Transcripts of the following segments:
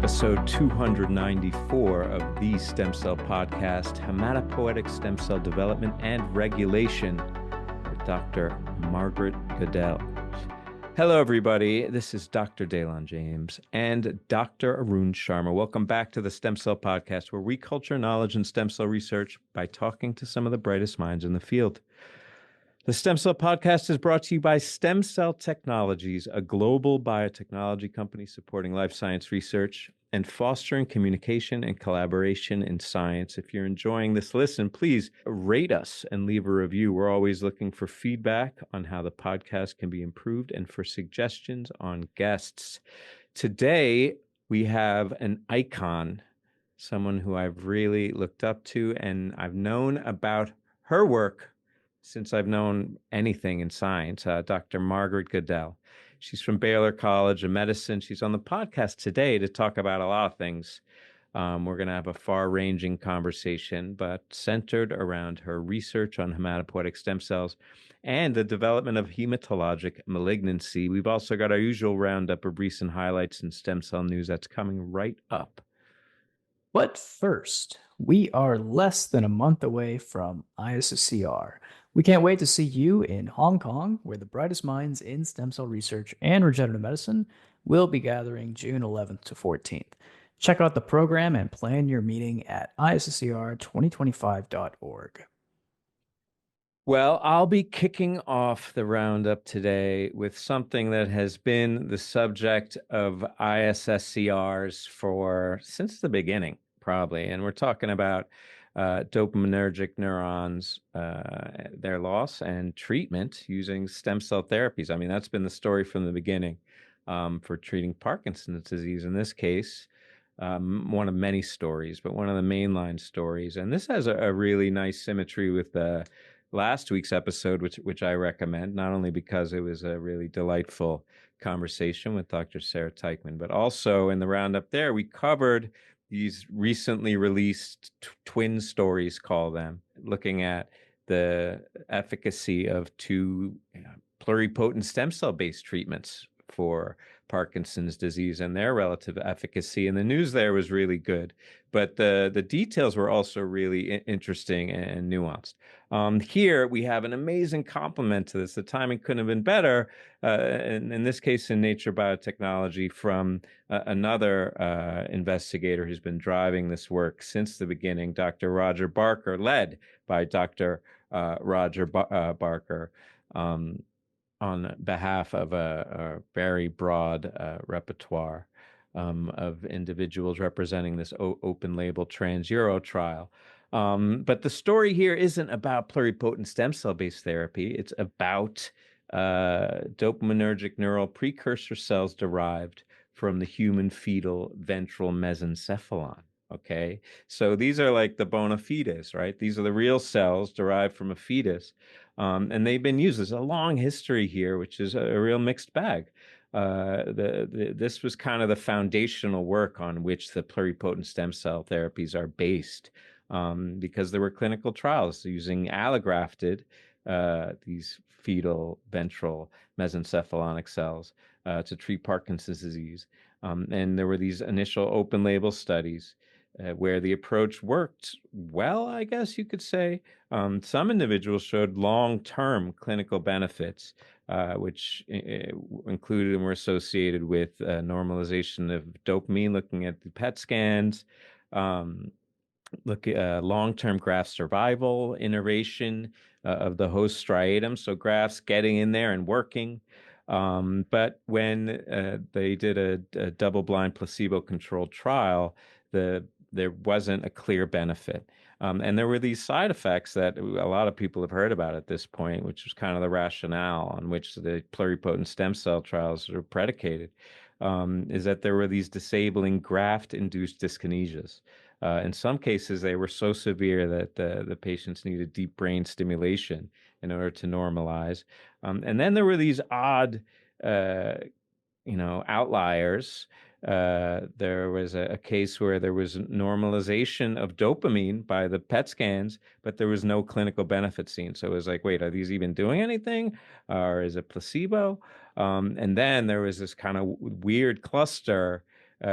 episode 294 of the Stem Cell Podcast, Hematopoietic Stem Cell Development and Regulation with Dr. Margaret Goodell. Hello, everybody. This is Dr. Daylon James and Dr. Arun Sharma. Welcome back to the Stem Cell Podcast, where we culture knowledge in stem cell research by talking to some of the brightest minds in the field. The Stem Cell Podcast is brought to you by STEMCELL Technologies, a global biotechnology company supporting life science research and fostering communication and collaboration in science. If you're enjoying this listen, please rate us and leave a review. We're always looking for feedback on how the podcast can be improved and for suggestions on guests. Today, we have an icon, someone who I've really looked up to, and I've known about her work since I've known anything in science, Dr. Margaret Goodell. She's from Baylor College of Medicine. She's on the podcast today to talk about a lot of things. We're going to have a far-ranging conversation, but centered around her research on hematopoietic stem cells and the development of hematologic malignancy. We've also got our usual roundup of recent highlights in stem cell news that's coming right up. But first, we are less than a month away from ISSCR. We can't wait to see you in Hong Kong, where the brightest minds in stem cell research and regenerative medicine will be gathering June 11th to 14th. Check out the program and plan your meeting at isscr2025.org. Well, I'll be kicking off the roundup today with something that has been the subject of ISSCRs since the beginning, probably. And we're talking about dopaminergic neurons, their loss and treatment using stem cell therapies. I mean, that's been the story from the beginning for treating Parkinson's disease. In this case, one of many stories, but one of the mainline stories. And this has a really nice symmetry with the last week's episode, which I recommend, not only because it was a really delightful conversation with Dr. Sarah Teichman, but also in the roundup there, we covered these recently released twin stories, call them, looking at the efficacy of two pluripotent stem cell-based treatments for Parkinson's disease and their relative efficacy. And the news there was really good, but the details were also really interesting and nuanced. Here we have an amazing complement to this. The timing couldn't have been better, in this case in Nature Biotechnology, from another investigator who's been driving this work since the beginning, Dr. Roger Barker, led by Dr. Roger Barker, on behalf of a very broad repertoire of individuals representing this open label trans-Euro trial. But the story here isn't about pluripotent stem cell-based therapy. It's about dopaminergic neural precursor cells derived from the human fetal ventral mesencephalon. Okay, so these are like the bona fides, right? These are the real cells derived from a fetus. And they've been used. There's a long history here, which is a real mixed bag. This was kind of the foundational work on which the pluripotent stem cell therapies are based, because there were clinical trials using allografted, these fetal ventral mesencephalonic cells to treat Parkinson's disease. And there were these initial open label studies where the approach worked well, I guess you could say. Some individuals showed long-term clinical benefits, which included and were associated with normalization of dopamine, looking at the PET scans, look at long-term graft survival, innervation of the host striatum, so grafts getting in there and working. But when they did a double-blind placebo-controlled trial, there wasn't a clear benefit. And there were these side effects that a lot of people have heard about at this point, which was kind of the rationale on which the pluripotent stem cell trials are predicated, is that there were these disabling graft-induced dyskinesias. In some cases, they were so severe that the patients needed deep brain stimulation in order to normalize. And then there were these odd, outliers. There was a case where there was normalization of dopamine by the PET scans, but there was no clinical benefit seen. So it was like, wait, are these even doing anything? Or is it placebo? And then there was this kind of weird cluster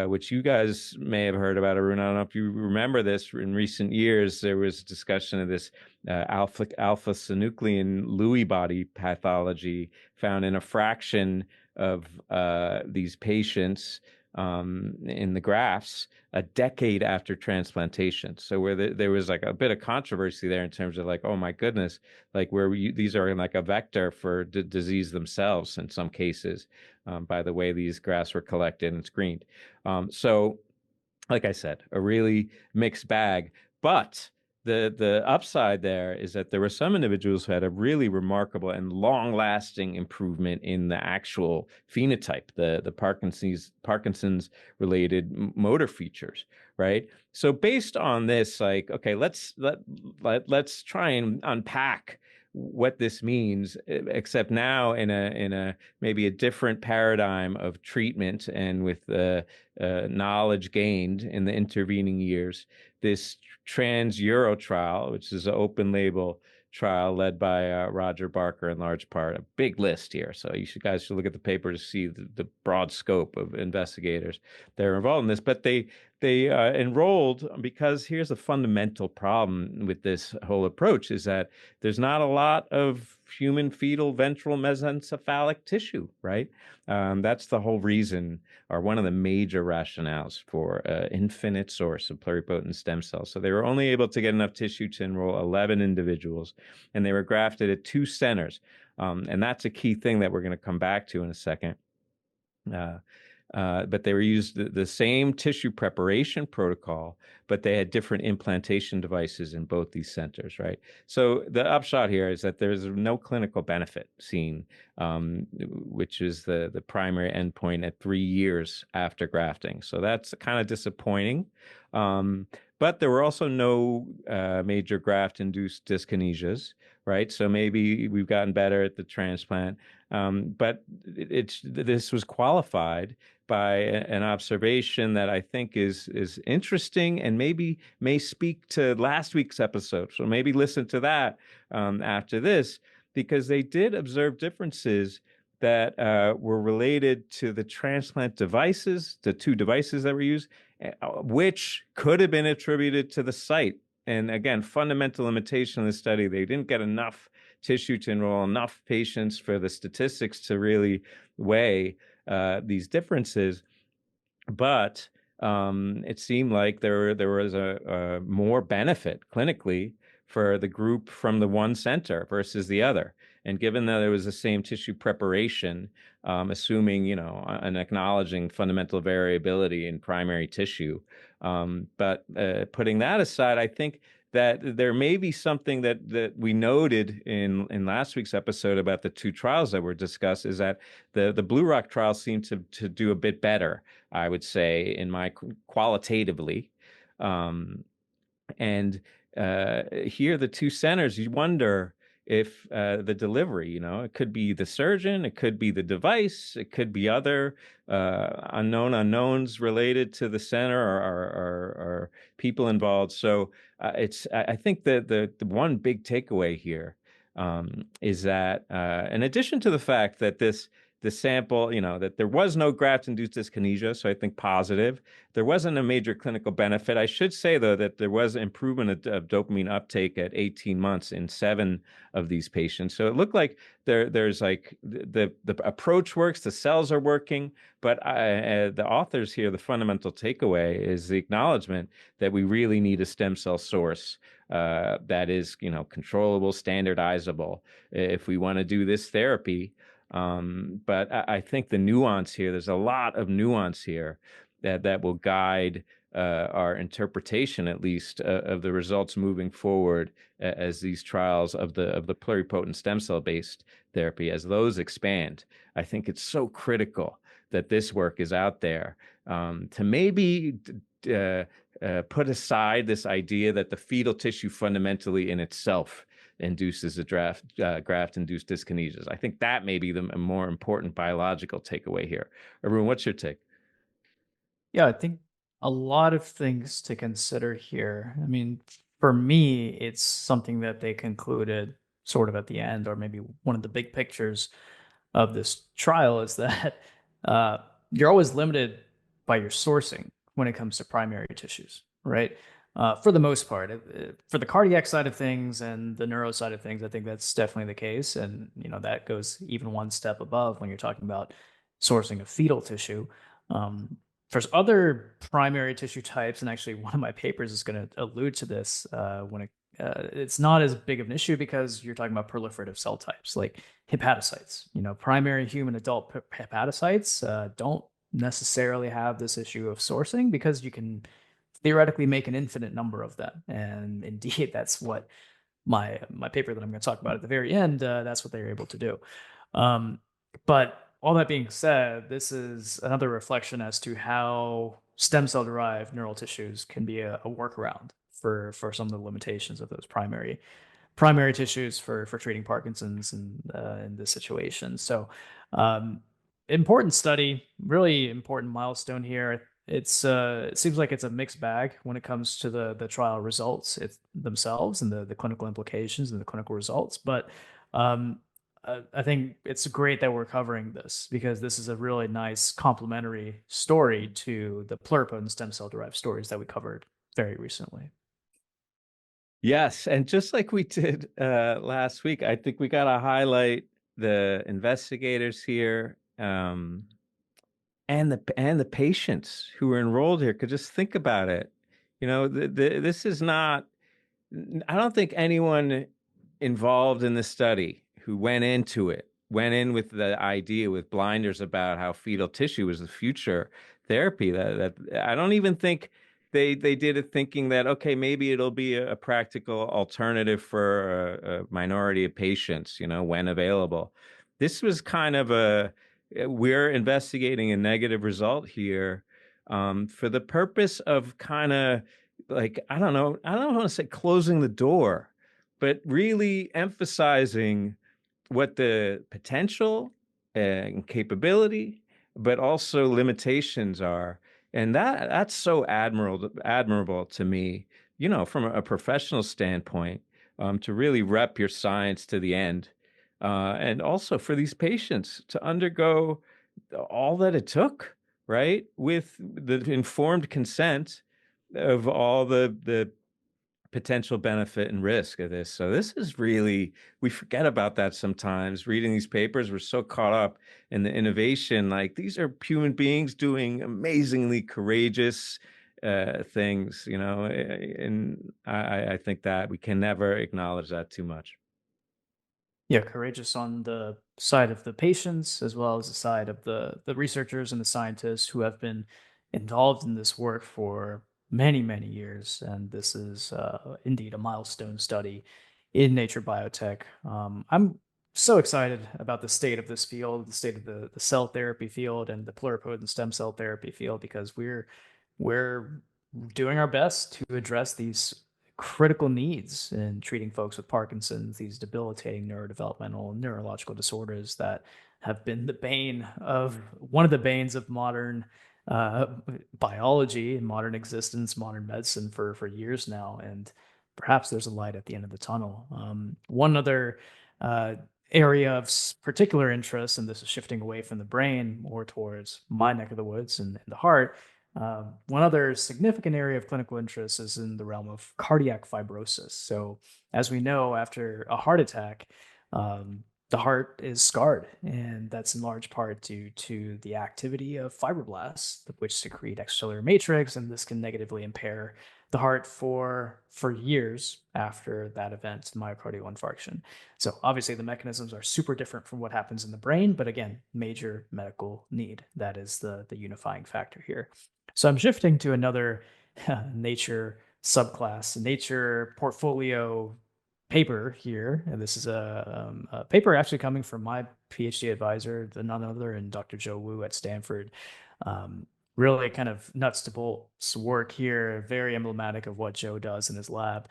which you guys may have heard about, Arun. I don't know if you remember this. In recent years, there was discussion of this alpha-synuclein Lewy body pathology found in a fraction of these patients in the grafts a decade after transplantation. So where there was like a bit of controversy there in terms of like, oh my goodness, like these are like a vector for disease themselves in some cases, by the way these grafts were collected and screened. So like I said, a really mixed bag. But the upside there is that there were some individuals who had a really remarkable and long-lasting improvement in the actual phenotype, the Parkinson's related motor features, right? So based on this, like, okay, let's try and unpack what this means, except now in a maybe a different paradigm of treatment and with knowledge gained in the intervening years. This trans-Euro trial, which is an open label trial led by Roger Barker in large part, a big list here. So guys should look at the paper to see the broad scope of investigators that are involved in this. But they enrolled because here's a fundamental problem with this whole approach is that there's not a lot of human fetal ventral mesencephalic tissue, right? That's the whole reason, or one of the major rationales for infinite source of pluripotent stem cells. So they were only able to get enough tissue to enroll 11 individuals, and they were grafted at 2 centers. And that's a key thing that we're going to come back to in a second. But they were used the same tissue preparation protocol, but they had different implantation devices in both these centers, right? So the upshot here is that there's no clinical benefit seen, which is the primary endpoint at 3 years after grafting. So that's kind of disappointing. But there were also no major graft-induced dyskinesias, right? So maybe we've gotten better at the transplant. But this was qualified by an observation that I think is interesting and maybe may speak to last week's episode. So maybe listen to that after this, because they did observe differences that were related to the transplant devices, the 2 devices that were used, which could have been attributed to the site. And again, fundamental limitation of the study, they didn't get enough tissue to enroll enough patients for the statistics to really weigh these differences. But it seemed like there was a more benefit clinically for the group from the one center versus the other. And given that it was the same tissue preparation, assuming, and acknowledging fundamental variability in primary tissue. But putting that aside, I think that there may be something that we noted in last week's episode about the 2 trials that were discussed, is that the Blue Rock trial seemed to do a bit better, I would say, in my qualitatively. And here, the 2 centers, you wonder if the delivery, it could be the surgeon, it could be the device, it could be other unknown unknowns related to the center or people involved. So I think that the one big takeaway here is that in addition to the fact that the sample, that there was no graft-induced dyskinesia, so I think positive. There wasn't a major clinical benefit. I should say, though, that there was improvement of dopamine uptake at 18 months in 7 of these patients. So it looked like there's like the approach works, the cells are working, but the authors here, the fundamental takeaway is the acknowledgement that we really need a stem cell source that is, controllable, standardizable if we want to do this therapy. But I think the nuance here, there's a lot of nuance here that will guide our interpretation, at least, of the results moving forward as these trials of the pluripotent stem cell based therapy, as those expand. I think it's so critical that this work is out there to maybe put aside this idea that the fetal tissue fundamentally in itself induces a graft-induced dyskinesias. I think that may be the more important biological takeaway here. Arun, what's your take? Yeah, I think a lot of things to consider here. I mean, for me, it's something that they concluded sort of at the end, or maybe one of the big pictures of this trial is that you're always limited by your sourcing when it comes to primary tissues, right? For the most part, for the cardiac side of things and the neuro side of things, I think that's definitely the case. And, that goes even one step above when you're talking about sourcing of fetal tissue. Um, there's other primary tissue types, and actually, one of my papers is going to allude to this it's not as big of an issue because you're talking about proliferative cell types like hepatocytes. Primary human adult hepatocytes don't necessarily have this issue of sourcing because you can theoretically make an infinite number of them. And indeed, that's what my paper that I'm going to talk about at the very end, that's what they're able to do. But all that being said, this is another reflection as to how stem cell derived neural tissues can be a workaround for some of the limitations of those primary tissues for treating Parkinson's and in this situation. So, important study, really important milestone here. It seems like it's a mixed bag when it comes to the trial results themselves and the clinical implications and the clinical results. But I think it's great that we're covering this because this is a really nice complementary story to the pluripotent stem cell derived stories that we covered very recently. Yes, and just like we did last week, I think we got to highlight the investigators here, and the patients who were enrolled here. Could just think about it. This is not. I don't think anyone involved in the study who went in with the idea with blinders about how fetal tissue was the future therapy. That I don't even think they did it thinking that okay, maybe it'll be a practical alternative for a minority of patients, when available. This was kind of we're investigating a negative result here, for the purpose of kind of like I don't want to say closing the door, but really emphasizing what the potential and capability, but also limitations are. And that's so admirable to me, from a professional standpoint, to really rep your science to the end. And also for these patients to undergo all that it took, right? With the informed consent of all the potential benefit and risk of this. So this is really, we forget about that sometimes. Reading these papers, we're so caught up in the innovation. Like these are human beings doing amazingly courageous things, and I think that we can never acknowledge that too much. Yeah, courageous on the side of the patients as well as the side of the researchers and the scientists who have been involved in this work for many, many years. And this is indeed a milestone study in Nature Biotech. I'm so excited about the state of this field, the state of the cell therapy field and the pluripotent stem cell therapy field, because we're doing our best to address these critical needs in treating folks with Parkinson's, these debilitating neurodevelopmental and neurological disorders that have been one of the banes of modern uh, biology and modern existence, modern medicine for years now. And perhaps there's a light at the end of the tunnel. One other area of particular interest, and this is shifting away from the brain more towards my neck of the woods and the heart, one other significant area of clinical interest is in the realm of cardiac fibrosis. So, as we know, after a heart attack, the heart is scarred, and that's in large part due to the activity of fibroblasts, which secrete extracellular matrix, and this can negatively impair the heart for years after that event, myocardial infarction. So obviously the mechanisms are super different from what happens in the brain, but again, major medical need. That is the unifying factor here. So I'm shifting to another nature subclass, nature portfolio paper here. And this is a paper actually coming from my PhD advisor, the none other than Dr. Joe Wu at Stanford. Um, Really kind of nuts to bolts work here, very emblematic of what Joe does in his lab,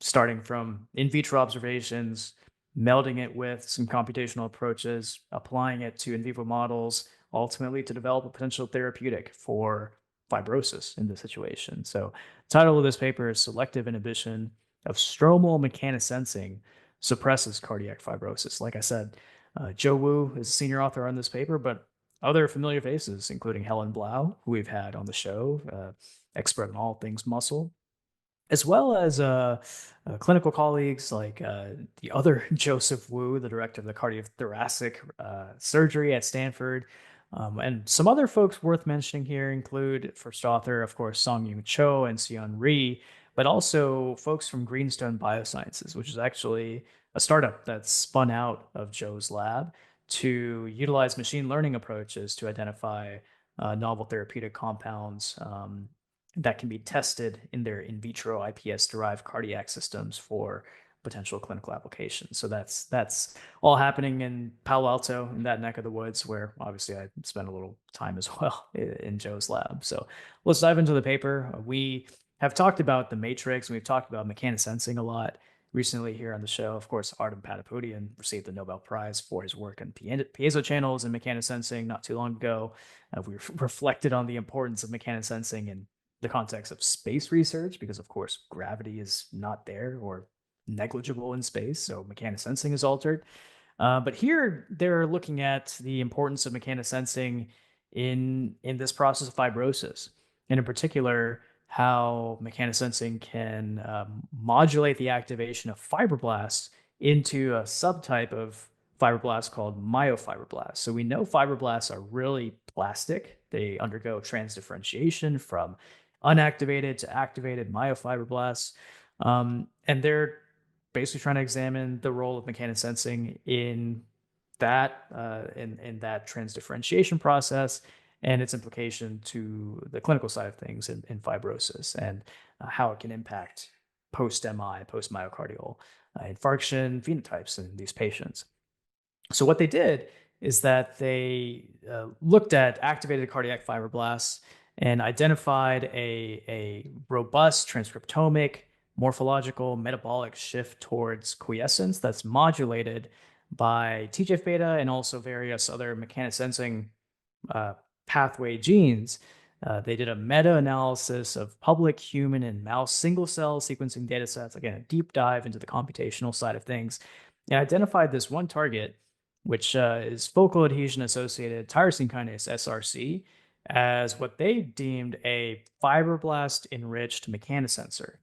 starting from in vitro observations, melding it with some computational approaches, applying it to in vivo models, ultimately to develop a potential therapeutic for fibrosis in this situation. So, title of this paper is Selective Inhibition of Stromal Mechanosensing Suppresses Cardiac Fibrosis. Like I said, Joe Wu is a senior author on this paper, but other familiar faces, including Helen Blau, who we've had on the show, expert on all things muscle, as well as clinical colleagues like the other Joseph Wu, the director of the cardiothoracic surgery at Stanford. And some other folks worth mentioning here include first author, of course, Song-Yung Cho and Sion Ri, but also folks from Greenstone Biosciences, which is actually a startup that's spun out of Joe's lab to utilize machine learning approaches to identify novel therapeutic compounds that can be tested in their in vitro iPS-derived cardiac systems for potential clinical applications. So that's all happening in Palo Alto, in that neck of the woods, where obviously I spent a little time as well in Joe's lab. So let's dive into the paper. We have talked about the matrix, and we've talked about mechanosensing a lot recently here on the show. Of course, Artem Pataputian received the Nobel Prize for his work on piezo channels and mechanosensing not too long ago. We reflected on the importance of mechanosensing in the context of space research, because of course gravity is not there or negligible in space, so mechanosensing is altered. But here they're looking at the importance of mechanosensing in this process of fibrosis, and in particular how mechanosensing can modulate the activation of fibroblasts into a subtype of fibroblasts called myofibroblasts. So we know fibroblasts are really plastic. They undergo transdifferentiation from unactivated to activated myofibroblasts. And they're basically trying to examine the role of mechanosensing in that transdifferentiation process and its implication to the clinical side of things in fibrosis, and how it can impact post-MI, post-myocardial infarction phenotypes in these patients. So what they did is that they looked at activated cardiac fibroblasts and identified a robust transcriptomic, morphological, metabolic shift towards quiescence that's modulated by TGF-beta and also various other mechanosensing uh, pathway genes. They did a meta-analysis of public human and mouse single-cell sequencing data sets, again, a deep dive into the computational side of things, and identified this one target, which is focal adhesion-associated tyrosine kinase, SRC, as what they deemed a fibroblast-enriched mechanosensor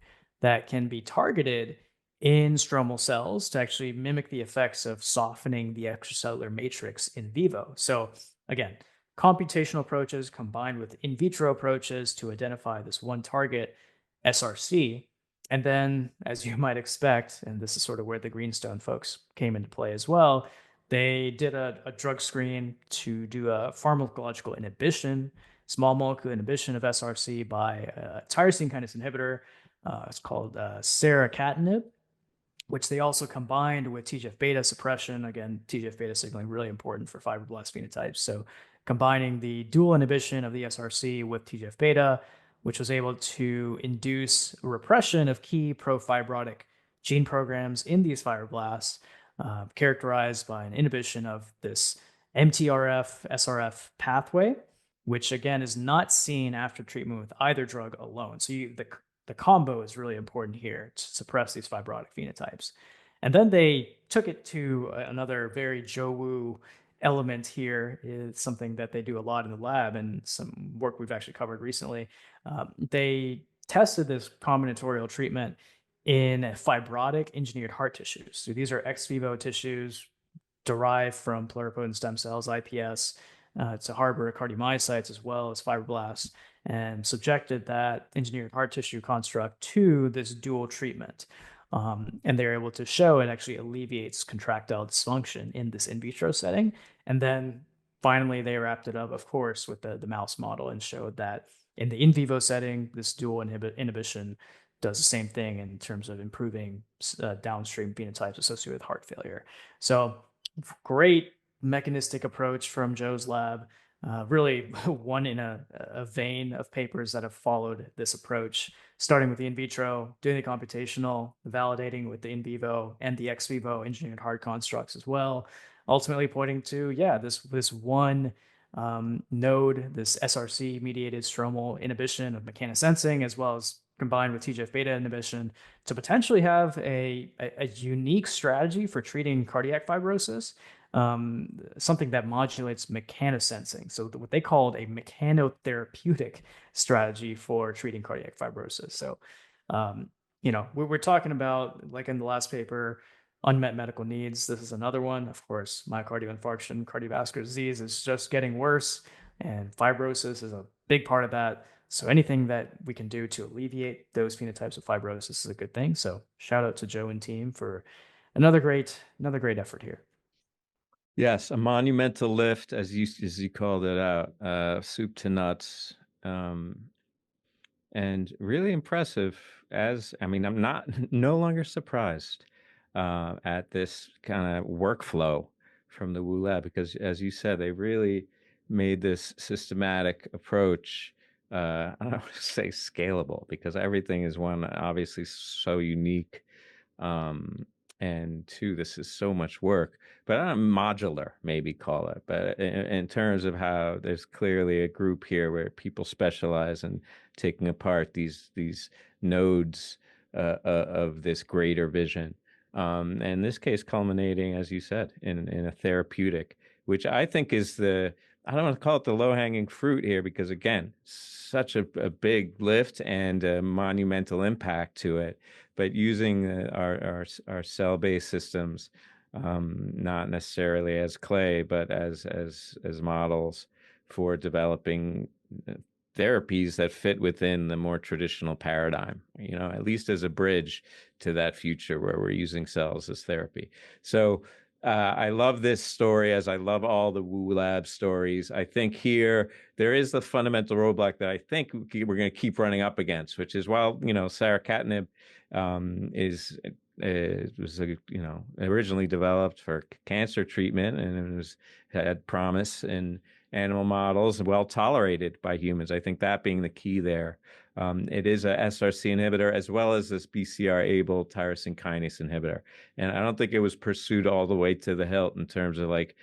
that can be targeted in stromal cells to actually mimic the effects of softening the extracellular matrix in vivo. So again, computational approaches combined with in vitro approaches to identify this one target, SRC. And then, as you might expect, and this is sort of where the Greenstone folks came into play as well, they did a drug screen to do a pharmacological inhibition, small molecule inhibition of SRC by a tyrosine kinase inhibitor. It's called saracatinib, which they also combined with TGF-beta suppression. Again, TGF-beta signaling really important for fibroblast phenotypes. So combining the dual inhibition of the SRC with TGF-beta, which was able to induce repression of key profibrotic gene programs in these fibroblasts, characterized by an inhibition of this MTRF SRF pathway, which again is not seen after treatment with either drug alone. So the combo is really important here to suppress these fibrotic phenotypes. And then they took it to another very Joe Wu element here, is something that they do a lot in the lab and some work we've actually covered recently. They tested this combinatorial treatment in fibrotic engineered heart tissues. So these are ex vivo tissues derived from pluripotent stem cells, iPS, to harbor cardiomyocytes as well as fibroblasts, and subjected that engineered heart tissue construct to this dual treatment. And they're able to show it actually alleviates contractile dysfunction in this in vitro setting. And then finally, they wrapped it up, of course, with the mouse model and showed that in the in vivo setting, this dual inhibition does the same thing in terms of improving downstream phenotypes associated with heart failure. So great mechanistic approach from Joe's lab. Really one in a vein of papers that have followed this approach, starting with the in vitro, doing the computational, validating with the in vivo and the ex vivo engineered heart constructs as well, ultimately pointing to, yeah, this one node, this SRC mediated stromal inhibition of mechanosensing, as well as combined with TGF-beta inhibition, to potentially have a unique strategy for treating cardiac fibrosis something that modulates mechanosensing. So what they called a mechanotherapeutic strategy for treating cardiac fibrosis. So, um, we're talking about, like in the last paper, unmet medical needs. This is another one. Of course, myocardial infarction, cardiovascular disease is just getting worse, and fibrosis is a big part of that. So anything that we can do to alleviate those phenotypes of fibrosis is a good thing. So shout out to Joe and team for another great effort here. Yes, a monumental lift, as you called it out, soup to nuts, um, and really impressive. As I mean, I'm not no longer surprised at this kind of workflow from the Wu Lab because, as you said, they really made this systematic approach. I don't want to say scalable because everything is one obviously so unique, um, and two, this is so much work. But I don't know, modular, maybe call it. But in terms of how there's clearly a group here where people specialize in taking apart these nodes of this greater vision. And in this case, culminating, as you said, in a therapeutic, which I think is I don't want to call it the low-hanging fruit here because, again, such a big lift and a monumental impact to it. But using our cell-based systems, not necessarily as clay, but as models for developing therapies that fit within the more traditional paradigm, at least as a bridge to that future where we're using cells as therapy. So I love this story as I love all the Wu Lab stories. I think here there is the fundamental roadblock that I think we're going to keep running up against, which is while, saracatinib is it was originally developed for cancer treatment and had promise in animal models, well tolerated by humans. I think that being the key there. It is a SRC inhibitor as well as this BCR-ABL tyrosine kinase inhibitor, and I don't think it was pursued all the way to the hilt in terms of like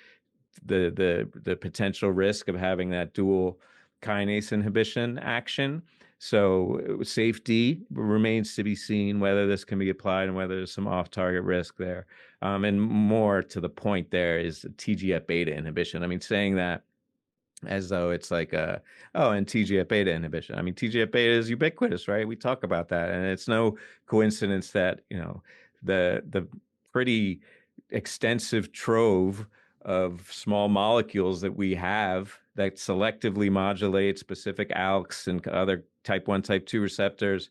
the potential risk of having that dual kinase inhibition action. So safety remains to be seen whether this can be applied and whether there's some off-target risk there. And more to the point there is TGF beta inhibition. I mean, saying that as though it's like and TGF beta inhibition. I mean, TGF beta is ubiquitous, right? We talk about that, and it's no coincidence that the pretty extensive trove of small molecules that we have that selectively modulate specific ALKs and other type 1, type 2 receptors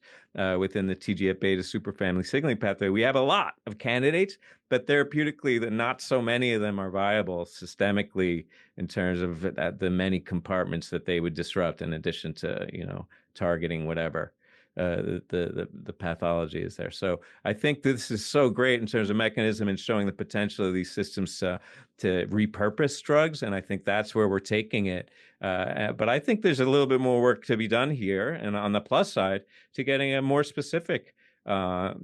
within the TGF beta superfamily signaling pathway. We have a lot of candidates, but therapeutically, not so many of them are viable systemically in terms of the many compartments that they would disrupt in addition to, targeting whatever the pathology is there. So I think this is so great in terms of mechanism and showing the potential of these systems to repurpose drugs. And I think that's where we're taking it. But I think there's a little bit more work to be done here. And on the plus side, to getting a more specific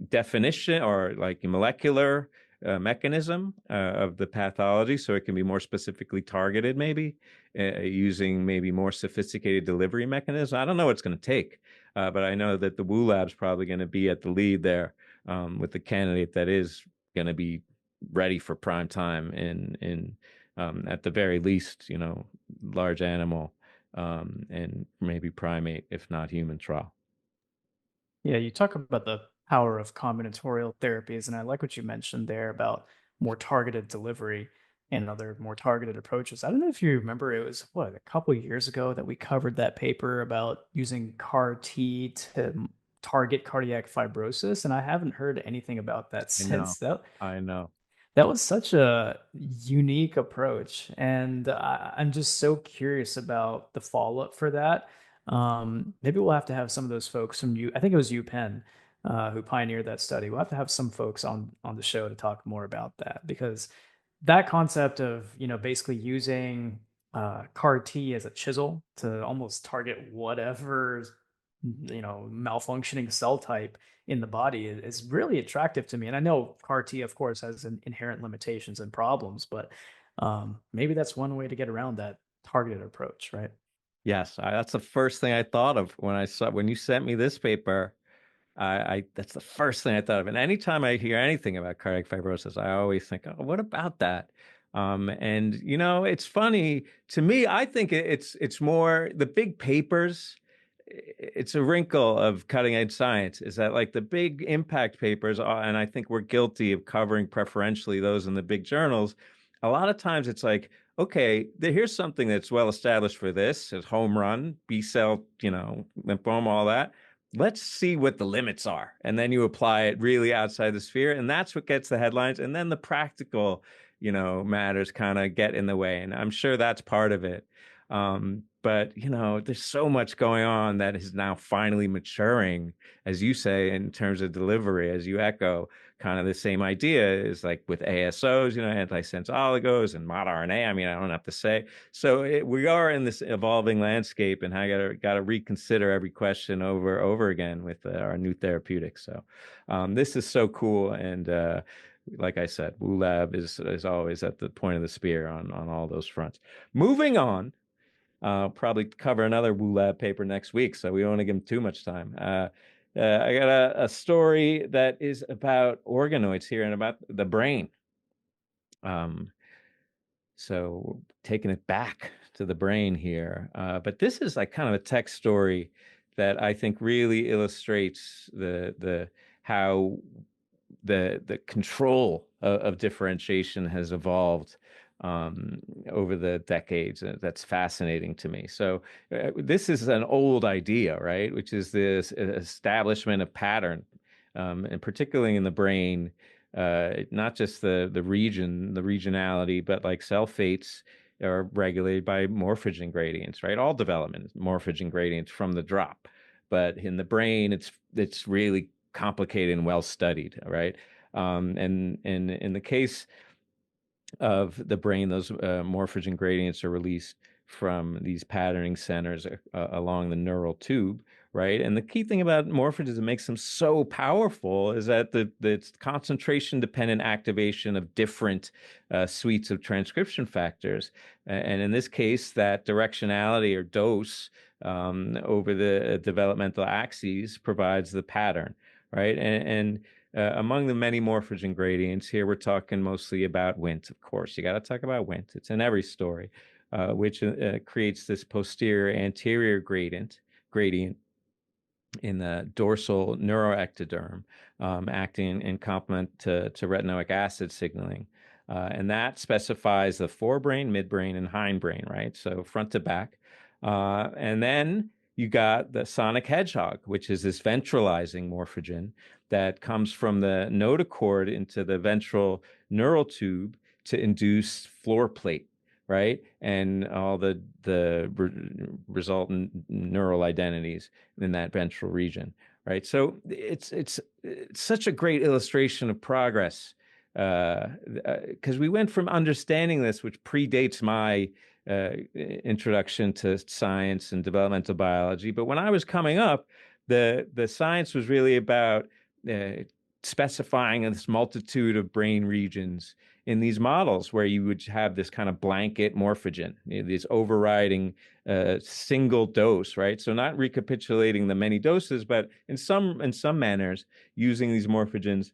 definition or like molecular mechanism of the pathology so it can be more specifically targeted, maybe using maybe more sophisticated delivery mechanisms. I don't know what it's going to take, but I know that the Wu Lab's probably going to be at the lead there with the candidate that is going to be ready for prime time in at the very least, large animal and maybe primate, if not human trial. Yeah, you talk about the power of combinatorial therapies, and I like what you mentioned there about more targeted delivery and other more targeted approaches. I don't know if you remember, it was what, a couple of years ago that we covered that paper about using CAR T to target cardiac fibrosis, and I haven't heard anything about that I know. since. I know. That was such a unique approach, and I'm just so curious about the follow-up for that. Maybe we'll have to have some of those folks from I think it was UPenn, who pioneered that study. We'll have to have some folks on the show to talk more about that because that concept of basically using CAR T as a chisel to almost target whatever malfunctioning cell type in the body is really attractive to me. And I know CAR T, of course, has inherent limitations and problems, but maybe that's one way to get around that targeted approach, right? Yes, that's the first thing I thought of when you sent me this paper. I that's the first thing I thought of. And anytime I hear anything about cardiac fibrosis, I always think, oh, what about that? And it's funny to me. I think it's more the big papers. It's a wrinkle of cutting edge science is that like the big impact papers are, and I think we're guilty of covering preferentially those in the big journals. A lot of times it's like, okay, here's something that's well established for this, it's home run, B cell, lymphoma, all that. Let's see what the limits are. And then you apply it really outside the sphere. And that's what gets the headlines. And then the practical, matters kind of get in the way. And I'm sure that's part of it. But there's so much going on that is now finally maturing, as you say, in terms of delivery, as you echo, kind of the same idea is like with ASOs, antisense oligos and mod RNA. I mean, I don't have to say. So we are in this evolving landscape, and I gotta reconsider every question over again with our new therapeutics. So this is so cool, and like I said, Wu Lab is always at the point of the spear on all those fronts. Moving on. Probably cover another Wu Lab paper next week, so we don't want to give him too much time. I got a story that is about organoids here and about the brain. So taking it back to the brain here, but this is like kind of a tech story that I think really illustrates the how the control of differentiation has evolved over the decades. That's fascinating to me. So this is an old idea, right? Which is this establishment of pattern, and particularly in the brain, not just the regionality, but like cell fates are regulated by morphogen gradients, right? All development is morphogen gradients from the drop. But in the brain, it's really complicated and well studied, right? And in the case of the brain, those morphogen gradients are released from these patterning centers along the neural tube, right? And the key thing about morphogens that makes them so powerful is that the concentration dependent activation of different suites of transcription factors. And in this case, that directionality or dose over the developmental axes provides the pattern, right? And among the many morphogen gradients, here we're talking mostly about Wnt, of course. You got to talk about Wnt. It's in every story, which creates this posterior-anterior gradient in the dorsal neuroectoderm, acting in complement to retinoic acid signaling. And that specifies the forebrain, midbrain, and hindbrain, right? So front to back. And then you got the sonic hedgehog, which is this ventralizing morphogen that comes from the notochord into the ventral neural tube to induce floor plate, right? And all the resultant neural identities in that ventral region, right? So it's such a great illustration of progress, because we went from understanding this, which predates my introduction to science and developmental biology. But when I was coming up, the science was really about specifying this multitude of brain regions in these models where you would have this kind of blanket morphogen, this overriding single dose, right? So not recapitulating the many doses, but in some manners using these morphogens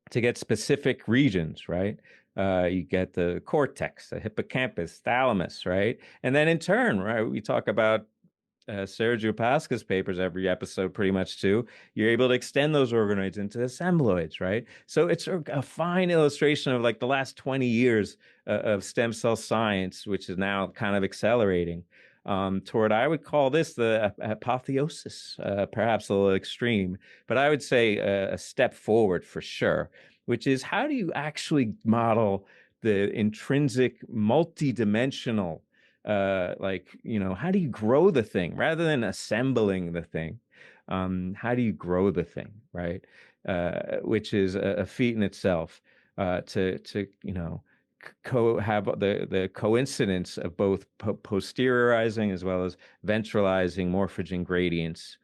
to get specific regions, right? You get the cortex, the hippocampus, thalamus, right? And then in turn, right, we talk about Sergio Pasca's papers every episode pretty much too. You're able to extend those organoids into assembloids, right? So it's a fine illustration of like the last 20 years of stem cell science, which is now kind of accelerating toward, I would call this the apotheosis, perhaps a little extreme, but I would say a step forward for sure, which is how do you actually model the intrinsic multidimensional how do you grow the thing rather than assembling the thing? How do you grow the thing, right? Which is a feat in itself, to have the coincidence of both posteriorizing as well as ventralizing morphogen gradients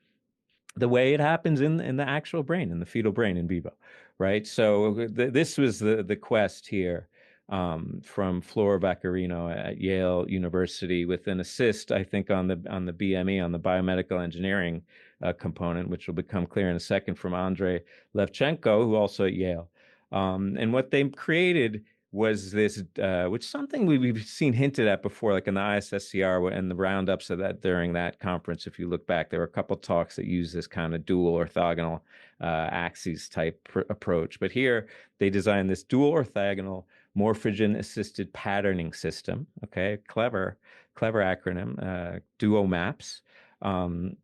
the way it happens in the actual brain, in the fetal brain in vivo, right? So this was the quest here, from Flora Vaccarino at Yale University, with an assist, I think, on the BME, on the biomedical engineering component, which will become clear in a second, from Andrei Levchenko, who also at Yale. And what they created was this, which something we've seen hinted at before, like in the ISSCR and the roundups of that during that conference. If you look back, there were a couple talks that use this kind of dual orthogonal axes type approach. But here they designed this dual orthogonal morphogen assisted patterning system. Okay, clever acronym, duo maps. Um,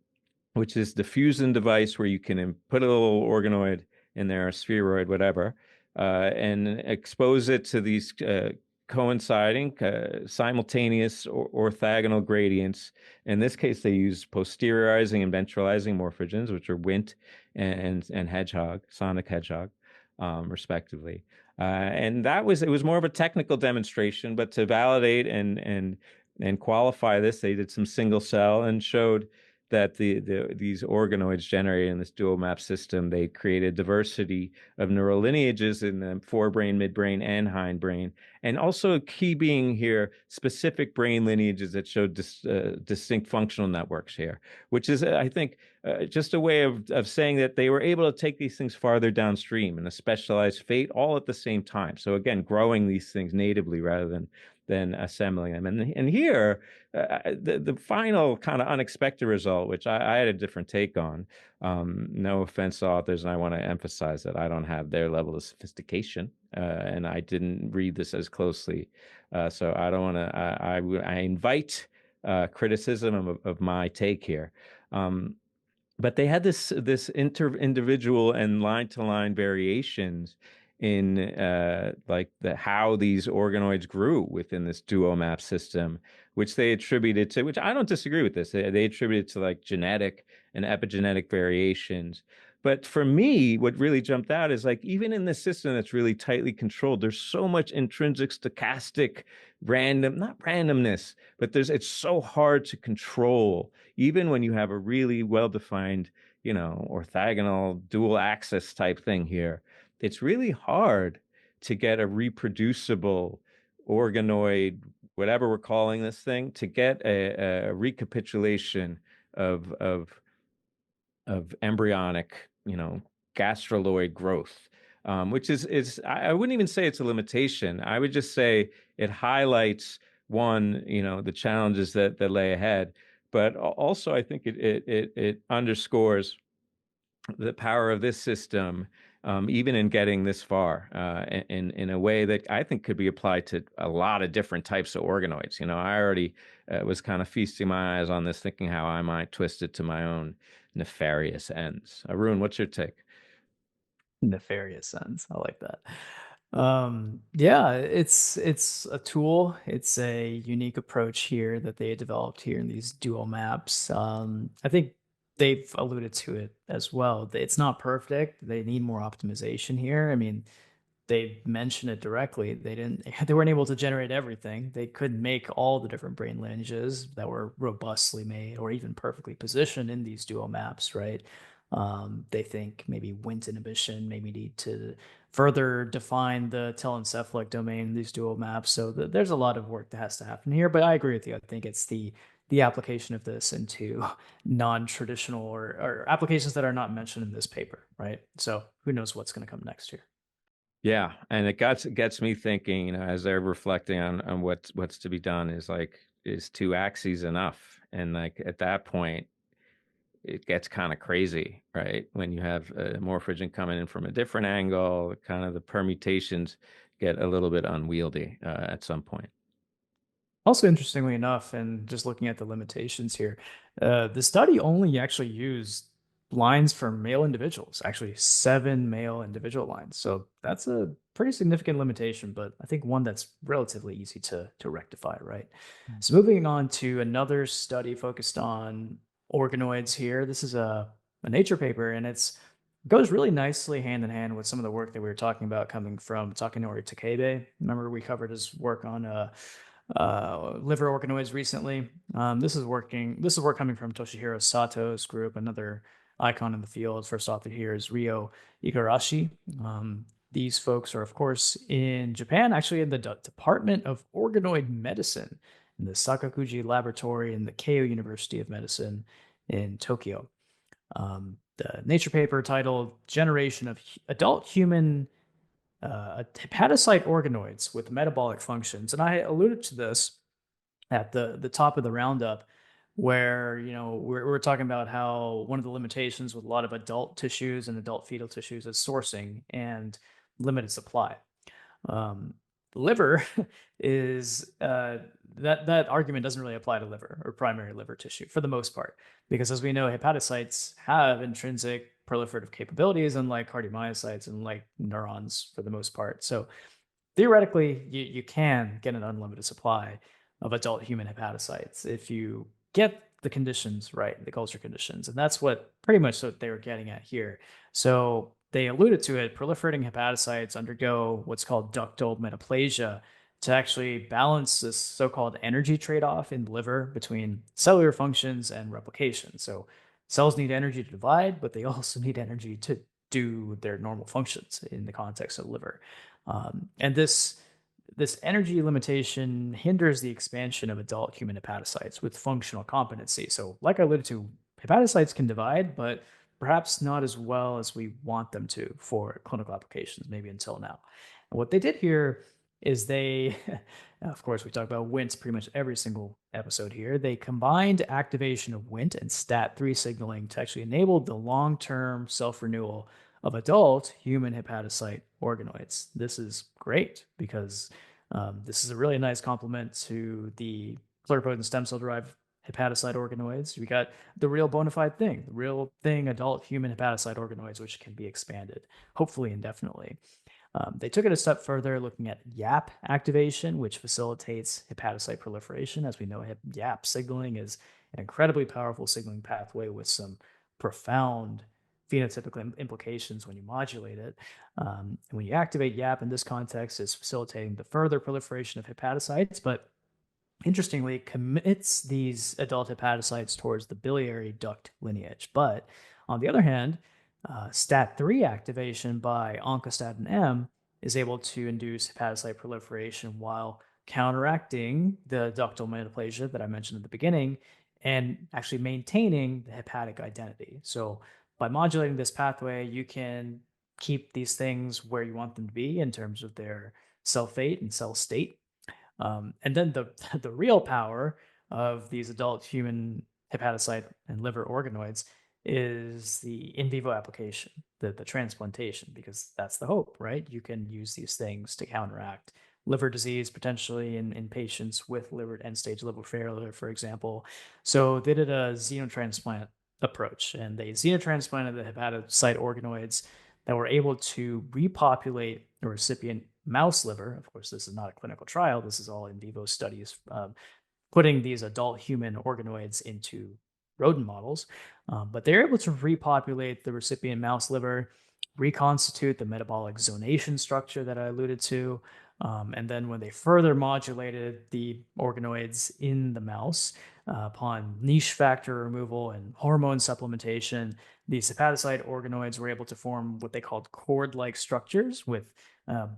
which is the fusion device where you can put a little organoid in there, a spheroid, whatever, and expose it to these coinciding, simultaneous orthogonal gradients. In this case, they use posteriorizing and ventralizing morphogens, which are Wnt and hedgehog, sonic hedgehog, respectively. And it was more of a technical demonstration, but to validate and qualify this, they did some single cell and showed that these organoids generated in this dual map system, they created diversity of neural lineages in the forebrain, midbrain, and hindbrain, and also key being here specific brain lineages that showed distinct functional networks here, which is, I think, just a way of saying that they were able to take these things farther downstream in a specialized fate all at the same time. So again, growing these things natively rather than assembling them. And here, the final kind of unexpected result, which I had a different take on. No offense to authors, and I want to emphasize that I don't have their level of sophistication, and I didn't read this as closely. So I don't want to. I invite criticism of my take here. But they had this individual and line to line variations in like how these organoids grew within this duo map system, which they attributed to, which I don't disagree with this. They attributed to like genetic and epigenetic variations. But for me, what really jumped out is like even in this system that's really tightly controlled, there's so much intrinsic stochastic not randomness, but it's so hard to control, even when you have a really well-defined, orthogonal dual axis type thing here. It's really hard to get a reproducible organoid, whatever we're calling this thing, to get a recapitulation of embryonic, gastroloid growth, which is I wouldn't even say it's a limitation. I would just say it highlights one, the challenges that lay ahead, but also I think it underscores the power of this system, even in getting this far, in a way that I think could be applied to a lot of different types of organoids. I already was kind of feasting my eyes on this, thinking how I might twist it to my own nefarious ends. Arun, what's your take? Nefarious sense. I like that. Yeah, it's a tool. It's a unique approach here that they developed here in these dual maps. I think they've alluded to it as well. It's not perfect. They need more optimization here. I mean, they mention it directly. They weren't able to generate everything. They couldn't make all the different brain lineages that were robustly made or even perfectly positioned in these dual maps, right? They think maybe Wnt inhibition maybe need to further define the telencephalic domain in these dual maps. So there's a lot of work that has to happen here. But I agree with you. I think it's the application of this into non-traditional or applications that are not mentioned in this paper, right? So who knows what's going to come next here. Yeah, and it gets me thinking, as they're reflecting on what's to be done, is two axes enough? And like at that point, it gets kind of crazy, right? When you have a morphogen coming in from a different angle, kind of the permutations get a little bit unwieldy at some point. Also, interestingly enough, and just looking at the limitations here, the study only actually used lines for male individuals, actually 7 male individual lines. So that's a pretty significant limitation, but I think one that's relatively easy to rectify, right? So moving on to another study focused on organoids here. This is a Nature paper, and it's goes really nicely hand in hand with some of the work that we were talking about coming from Takanori Takebe. Remember, we covered his work on liver organoids recently. This is work coming from Toshihiro Sato's group, another icon in the field. First author here is Ryo Igarashi. These folks are, of course, in Japan, actually in the Department of Organoid Medicine in the Sakaguchi Laboratory in the Keio University of Medicine in Tokyo. The Nature paper titled Generation of Adult Human hepatocyte organoids with metabolic functions. And I alluded to this at the top of the roundup, where we're talking about how one of the limitations with a lot of adult tissues and adult fetal tissues is sourcing and limited supply. um, Liver is that argument doesn't really apply to liver or primary liver tissue for the most part, because as we know, hepatocytes have intrinsic proliferative capabilities, unlike cardiomyocytes and like neurons for the most part. So theoretically, you can get an unlimited supply of adult human hepatocytes if you get the conditions right, the culture conditions. And that's what pretty much what they were getting at here. So they alluded to it, proliferating hepatocytes undergo what's called ductal metaplasia to actually balance this so-called energy trade-off in the liver between cellular functions and replication. So cells need energy to divide, but they also need energy to do their normal functions in the context of the liver. And this energy limitation hinders the expansion of adult human hepatocytes with functional competency. So, like I alluded to, hepatocytes can divide, but perhaps not as well as we want them to for clinical applications, maybe until now. And what they did here is they, of course, we talk about Wnt pretty much every single episode here. They combined activation of Wnt and STAT3 signaling to actually enable the long term self renewal of adult human hepatocyte organoids. This is great because this is a really nice complement to the pluripotent stem cell derived hepatocyte organoids. We got the real bona fide thing, the real thing, adult human hepatocyte organoids, which can be expanded, hopefully indefinitely. They took it a step further, looking at YAP activation, which facilitates hepatocyte proliferation. As we know, YAP signaling is an incredibly powerful signaling pathway with some profound phenotypical implications when you modulate it. And when you activate YAP in this context, it's facilitating the further proliferation of hepatocytes, but interestingly commits these adult hepatocytes towards the biliary duct lineage. But on the other hand, STAT3 activation by oncostatin M is able to induce hepatocyte proliferation while counteracting the ductal metaplasia that I mentioned at the beginning and actually maintaining the hepatic identity. So by modulating this pathway, you can keep these things where you want them to be in terms of their cell fate and cell state. And then the real power of these adult human hepatocyte and liver organoids is the in vivo application, the transplantation, because that's the hope, right? You can use these things to counteract liver disease potentially in patients with liver end stage liver failure, for example. So they did a xenotransplant approach, and they xenotransplanted the hepatocyte organoids that were able to repopulate the recipient mouse liver. Of course, this is not a clinical trial. This is all in vivo studies, putting these adult human organoids into rodent models. But they're able to repopulate the recipient mouse liver, reconstitute the metabolic zonation structure that I alluded to. And then when they further modulated the organoids in the mouse, upon niche factor removal and hormone supplementation, these hepatocyte organoids were able to form what they called cord-like structures with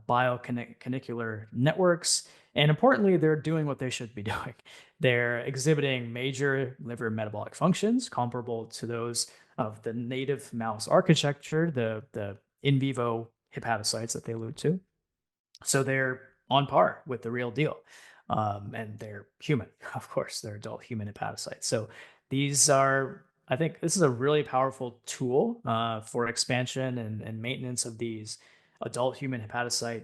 biocanicular networks. And importantly, they're doing what they should be doing. They're exhibiting major liver metabolic functions comparable to those of the native mouse architecture, the in vivo hepatocytes that they allude to. So they're on par with the real deal. And they're human, of course, they're adult human hepatocytes. So these are, I think this is a really powerful tool for expansion and maintenance of these adult human hepatocyte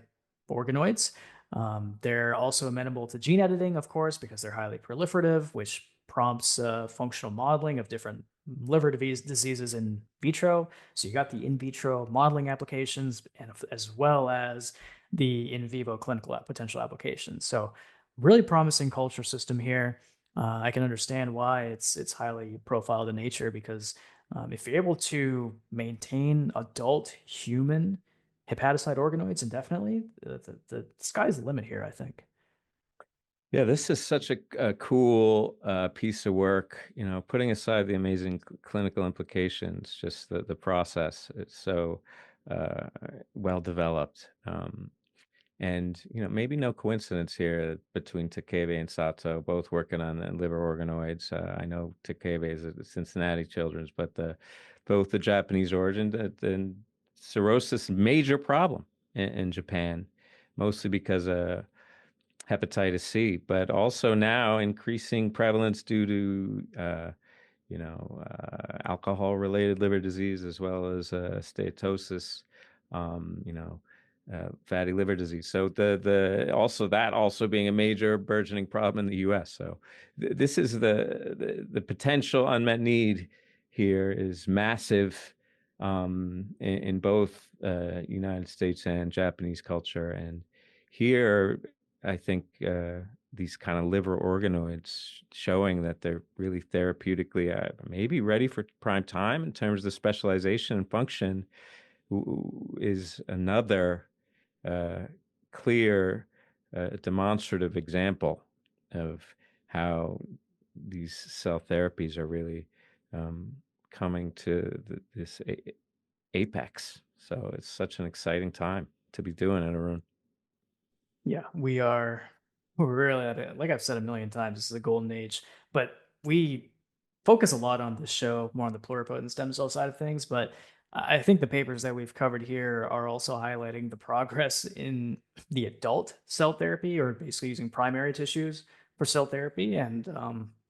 organoids. They're also amenable to gene editing, of course, because they're highly proliferative, which prompts functional modeling of different liver diseases in vitro. So you got the in vitro modeling applications, and as well as the in vivo clinical potential applications. So really promising culture system here. I can understand why it's highly profiled in Nature, because if you're able to maintain adult human hepatocyte organoids indefinitely, the sky's the limit here, I think. Yeah, this is such a cool piece of work. Putting aside the amazing clinical implications, just the process is so uh, well developed. And maybe no coincidence here between Takebe and Sato, both working on the liver organoids. I know Takebe is at Cincinnati Children's, but both the Japanese origin and cirrhosis, major problem in Japan, mostly because of hepatitis C, but also now increasing prevalence due to alcohol-related liver disease as well as steatosis, um, you know, fatty liver disease. So that also being a major burgeoning problem in the U.S. So this is the potential unmet need here is massive in both United States and Japanese culture, and here I think these kind of liver organoids showing that they're really therapeutically maybe ready for prime time in terms of the specialization and function is another uh, clear demonstrative example of how these cell therapies are really um, coming to this apex. So it's such an exciting time to be doing it, Arun. Yeah, we're really at it. Like I've said a million times, this is a golden age, but we focus a lot on this show more on the pluripotent stem cell side of things. But I think the papers that we've covered here are also highlighting the progress in the adult cell therapy, or basically using primary tissues for cell therapy. And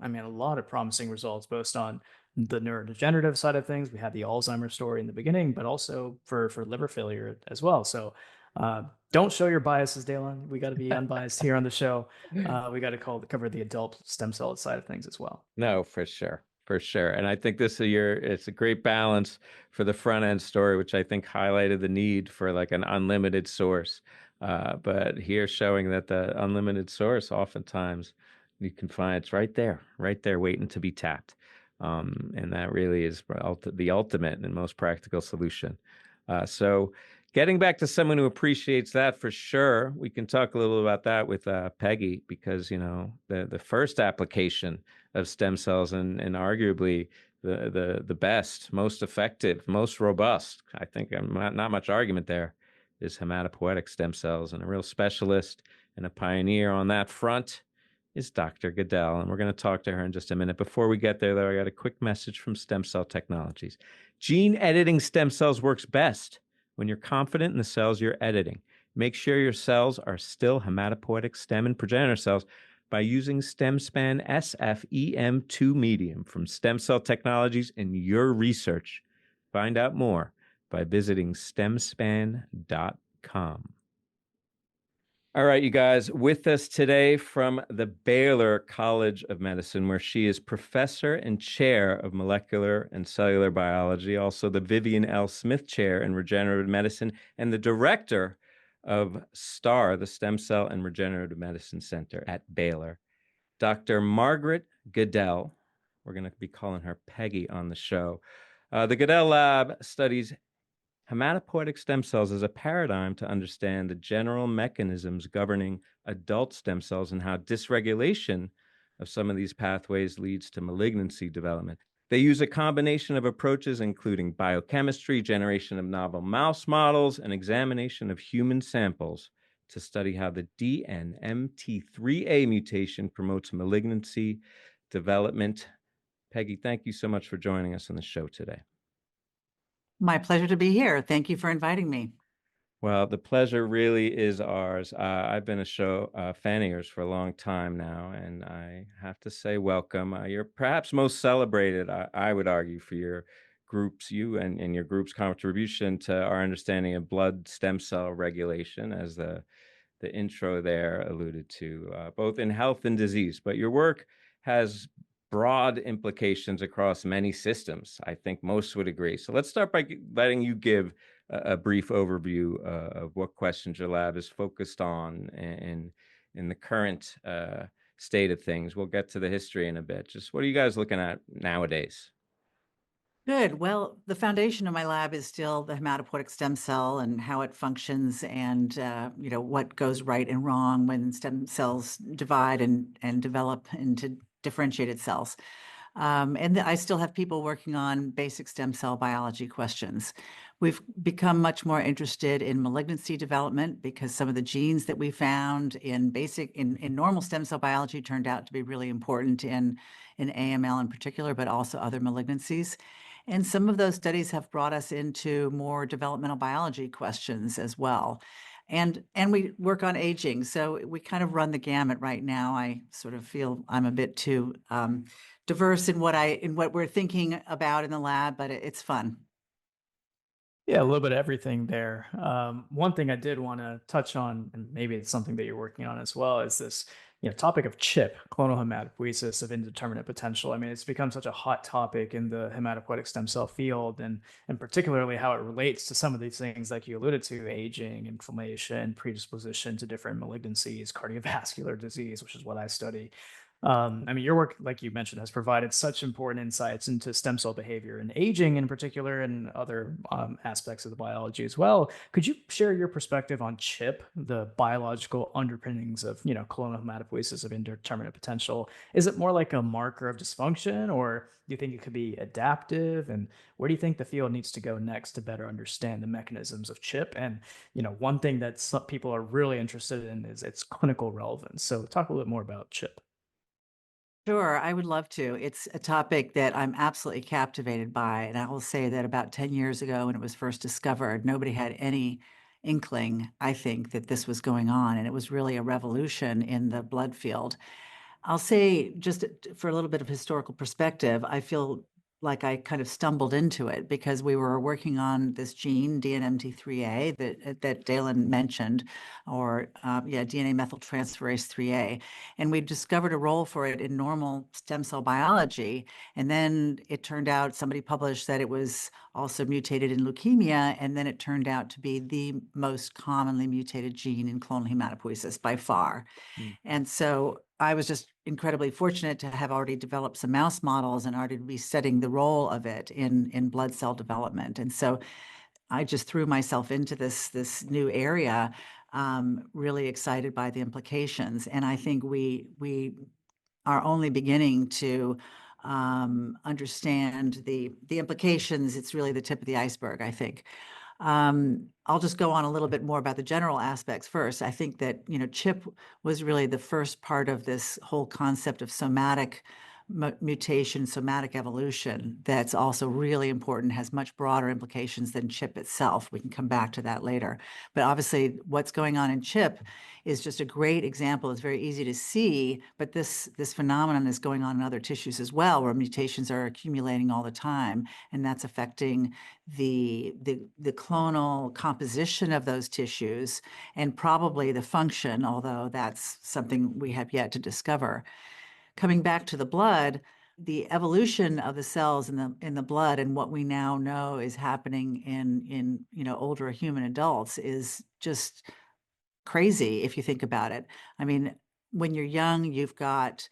I mean, a lot of promising results, both on the neurodegenerative side of things. We had the Alzheimer's story in the beginning, but also for liver failure as well. So uh, don't show your biases, Dalen. We got to be unbiased here on the show. We got to cover the adult stem cell side of things as well. No, for sure. For sure. And I think this year it's a great balance for the front end story, which I think highlighted the need for like an unlimited source. But here showing that the unlimited source, oftentimes you can find it's right there, waiting to be tapped. And that really is the ultimate and most practical solution. So getting back to someone who appreciates that for sure, we can talk a little about that with Peggy, because, the first application of stem cells and arguably the best, most effective, most robust. I think not much argument there is hematopoietic stem cells, and a real specialist and a pioneer on that front is Dr. Goodell, and we're going to talk to her in just a minute. Before we get there, though, I got a quick message from STEMCELL Technologies. Gene editing stem cells works best when you're confident in the cells you're editing. Make sure your cells are still hematopoietic stem and progenitor cells by using StemSpan SFEM2 medium from STEMCELL Technologies in your research. Find out more by visiting stemspan.com. All right, you guys, with us today from the Baylor College of Medicine, where she is professor and chair of molecular and cellular biology, also the Vivian L. Smith Chair in Regenerative Medicine, and the director of STAR, the Stem Cell and Regenerative Medicine Center at Baylor, Dr. Margaret Goodell. We're going to be calling her Peggy on the show. The Goodell Lab studies hematopoietic stem cells as a paradigm to understand the general mechanisms governing adult stem cells and how dysregulation of some of these pathways leads to malignancy development. They use a combination of approaches, including biochemistry, generation of novel mouse models, and examination of human samples to study how the DNMT3A mutation promotes malignancy development. Peggy, thank you so much for joining us on the show today. My pleasure to be here. Thank you for inviting me. Well, the pleasure really is ours. I've been a fan of yours for a long time now, and I have to say welcome. You're perhaps most celebrated, I would argue, for your you and your group's contribution to our understanding of blood stem cell regulation, as the intro there alluded to, both in health and disease. But your work has broad implications across many systems. I think most would agree. So let's start by letting you give a brief overview of what questions your lab is focused on in the current state of things. We'll get to the history in a bit. Just what are you guys looking at nowadays? Good. Well, the foundation of my lab is still the hematopoietic stem cell and how it functions, and what goes right and wrong when stem cells divide and develop into differentiated cells. And I still have people working on basic stem cell biology questions. We've become much more interested in malignancy development because some of the genes that we found in normal stem cell biology turned out to be really important in AML in particular, but also other malignancies. And some of those studies have brought us into more developmental biology questions as well. And we work on aging. So we kind of run the gamut right now. I sort of feel I'm a bit too diverse in what we're thinking about in the lab, but it's fun. Yeah, a little bit of everything there. One thing I did want to touch on, and maybe it's something that you're working on as well, is this, topic of CHIP, clonal hematopoiesis of indeterminate potential. I mean, it's become such a hot topic in the hematopoietic stem cell field, and particularly how it relates to some of these things, like you alluded to, aging, inflammation, predisposition to different malignancies, cardiovascular disease, which is what I study. I mean, your work, like you mentioned, has provided such important insights into stem cell behavior and aging in particular, and other aspects of the biology as well. Could you share your perspective on CHIP, the biological underpinnings of, clonal hematopoiesis of indeterminate potential? Is it more like a marker of dysfunction, or do you think it could be adaptive? And where do you think the field needs to go next to better understand the mechanisms of CHIP? And, one thing that some people are really interested in is its clinical relevance. So talk a little bit more about CHIP. Sure, I would love to. It's a topic that I'm absolutely captivated by. And I will say that about 10 years ago, when it was first discovered, nobody had any inkling, I think, that this was going on. And it was really a revolution in the blood field. I'll say, just for a little bit of historical perspective, I feel like I kind of stumbled into it because we were working on this gene, DNMT3A, that Dalen mentioned, or DNA methyltransferase 3A. And we discovered a role for it in normal stem cell biology. And then it turned out somebody published that it was also mutated in leukemia. And then it turned out to be the most commonly mutated gene in clonal hematopoiesis by far. And so I was just incredibly fortunate to have already developed some mouse models and already be studying the role of it in blood cell development. And so I just threw myself into this new area, really excited by the implications. And I think we are only beginning to understand the implications. It's really the tip of the iceberg, I think. I'll just go on a little bit more about the general aspects first. I think that, CHIP was really the first part of this whole concept of somatic mutation, somatic evolution, that's also really important, has much broader implications than CHIP itself. We can come back to that later. But obviously, what's going on in CHIP is just a great example. It's very easy to see, but this phenomenon is going on in other tissues as well, where mutations are accumulating all the time, and that's affecting the clonal composition of those tissues and probably the function, although that's something we have yet to discover. Coming back to the blood, the evolution of the cells in the blood and what we now know is happening in older human adults is just crazy if you think about it. I mean, when you're young, you've got,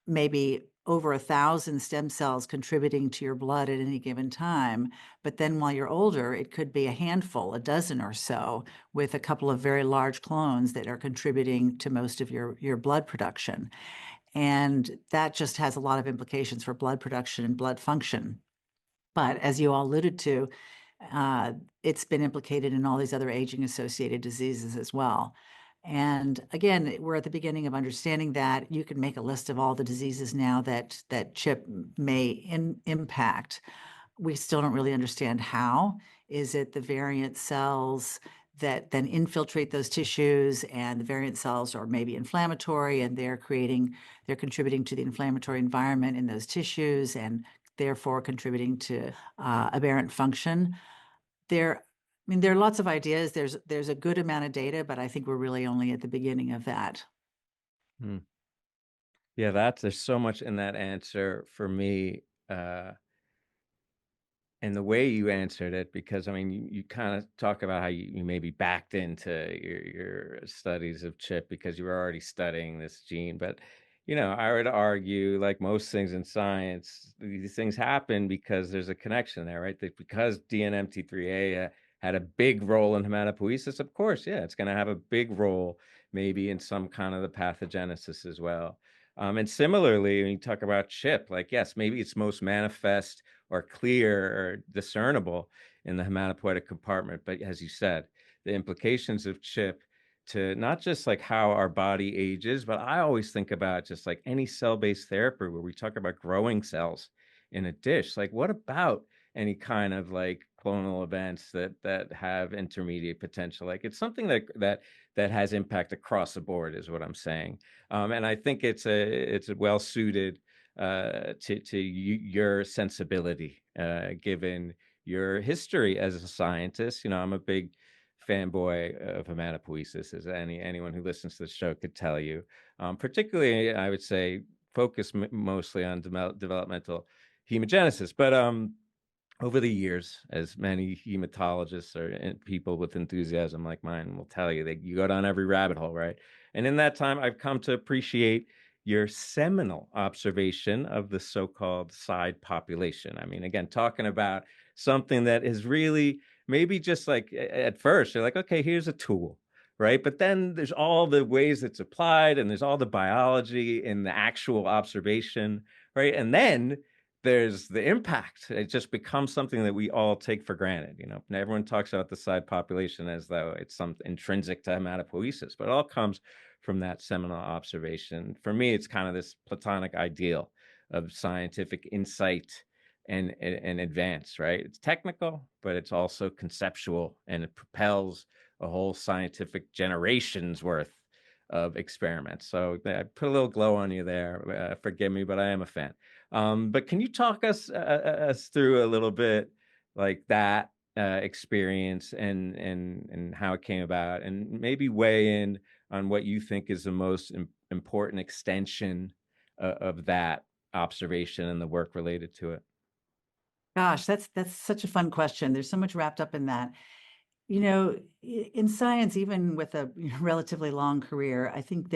maybe over 1,000 stem cells contributing to your blood at any given time. But then while you're older, it could be a handful, a dozen or so, with a couple of very large clones that are contributing to most of your blood production. And that just has a lot of implications for blood production and blood function. But as you all alluded to, it's been implicated in all these other aging-associated diseases as well. And again, we're at the beginning of understanding that. You can make a list of all the diseases now that CHIP may impact. We still don't really understand how. Is it the variant cells that then infiltrate those tissues, and the variant cells are maybe inflammatory, and they're contributing to the inflammatory environment in those tissues, and therefore contributing to aberrant function? There are lots of ideas. There's a good amount of data, but I think we're really only at the beginning of that. Hmm. Yeah, there's so much in that answer for me. And the way you answered it, because I mean, you kind of talk about how you maybe backed into your studies of CHIP because you were already studying this gene. But I would argue, like most things in science, these things happen because there's a connection there, right? That because DNMT3A had a big role in hematopoiesis, of course, yeah, it's going to have a big role maybe in some kind of the pathogenesis as well. And similarly, when you talk about CHIP, like, yes, maybe it's most manifest or clear or discernible in the hematopoietic compartment. But as you said, the implications of CHIP to not just like how our body ages, but I always think about just like any cell-based therapy where we talk about growing cells in a dish. Like, what about any kind of like clonal events that have intermediate potential? Like, it's something that has impact across the board, is what I'm saying. And I think it's well suited to your sensibility, given your history as a scientist. You know, I'm a big fanboy of hematopoiesis, as anyone who listens to the show could tell you. Particularly, I would say, focus mostly on developmental hemogenesis. But over the years, as many hematologists or people with enthusiasm like mine will tell you, that you go down every rabbit hole, right? And in that time, I've come to appreciate your seminal observation of the so-called side population. I mean, again, talking about something that is really maybe just like at first, you're like, okay, here's a tool, right? But then there's all the ways it's applied, and there's all the biology in the actual observation, right? And then there's the impact. It just becomes something that we all take for granted. You know, everyone talks about the side population as though it's something intrinsic to hematopoiesis, but it all comes from that seminal observation. For me, it's kind of this platonic ideal of scientific insight and advance, right? It's technical, but it's also conceptual, and it propels a whole scientific generation's worth of experiments. So I put a little glow on you there. Forgive me, but I am a fan. But can you talk us through a little bit like that experience and how it came about, and maybe weigh in on what you think is the most important extension of that observation and the work related to it? Gosh, that's such a fun question. There's so much wrapped up in that. You know, in science, even with a relatively long career, I think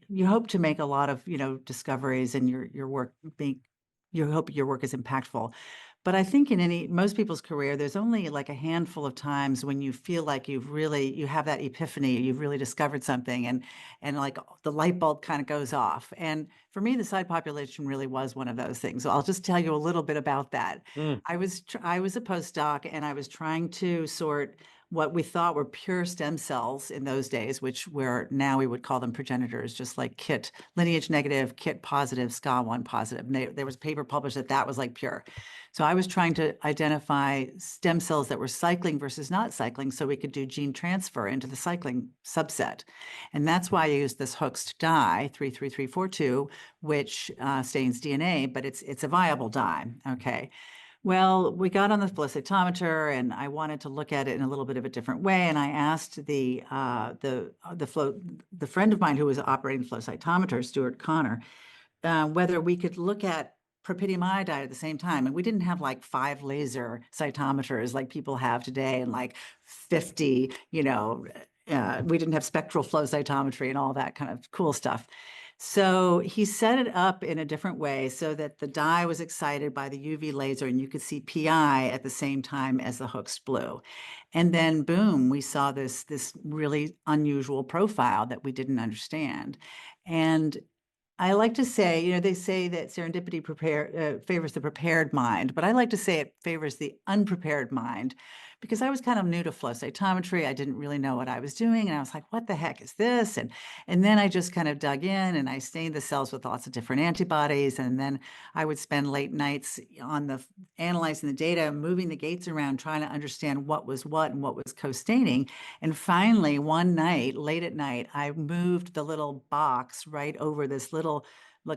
you hope to make a lot of, discoveries, and your work you hope your work is impactful. But I think in most people's career, there's only like a handful of times when you feel like you have that epiphany, you've really discovered something, and like the light bulb kind of goes off. And for me, the side population really was one of those things. So I'll just tell you a little bit about that. Mm. I was a postdoc, and I was trying to sort what we thought were pure stem cells in those days, which now we would call them progenitors, just like KIT, lineage negative, KIT positive, SCA1 positive. And there was a paper published that was like pure. So I was trying to identify stem cells that were cycling versus not cycling, so we could do gene transfer into the cycling subset. And that's why I used this Hoechst dye, 33342, which stains DNA, but it's a viable dye. Okay. Well, we got on the flow cytometer, and I wanted to look at it in a little bit of a different way. And I asked the friend of mine who was operating the flow cytometer, Stuart Connor, whether we could look at propitium iodide at the same time. And we didn't have like 5 laser cytometers like people have today, and like 50, we didn't have spectral flow cytometry and all that kind of cool stuff. So he set it up in a different way so that the dye was excited by the UV laser, and you could see PI at the same time as the Hoechst blue. And then boom, we saw this really unusual profile that we didn't understand. And I like to say, they say that serendipity favors the prepared mind, but I like to say it favors the unprepared mind, because I was kind of new to flow cytometry. I didn't really know what I was doing, and I was like, what the heck is this? And then I just kind of dug in, and I stained the cells with lots of different antibodies, and then I would spend late nights analyzing the data, moving the gates around, trying to understand what was what and what was co-staining. And finally, one night, late at night, I moved the little box right over this little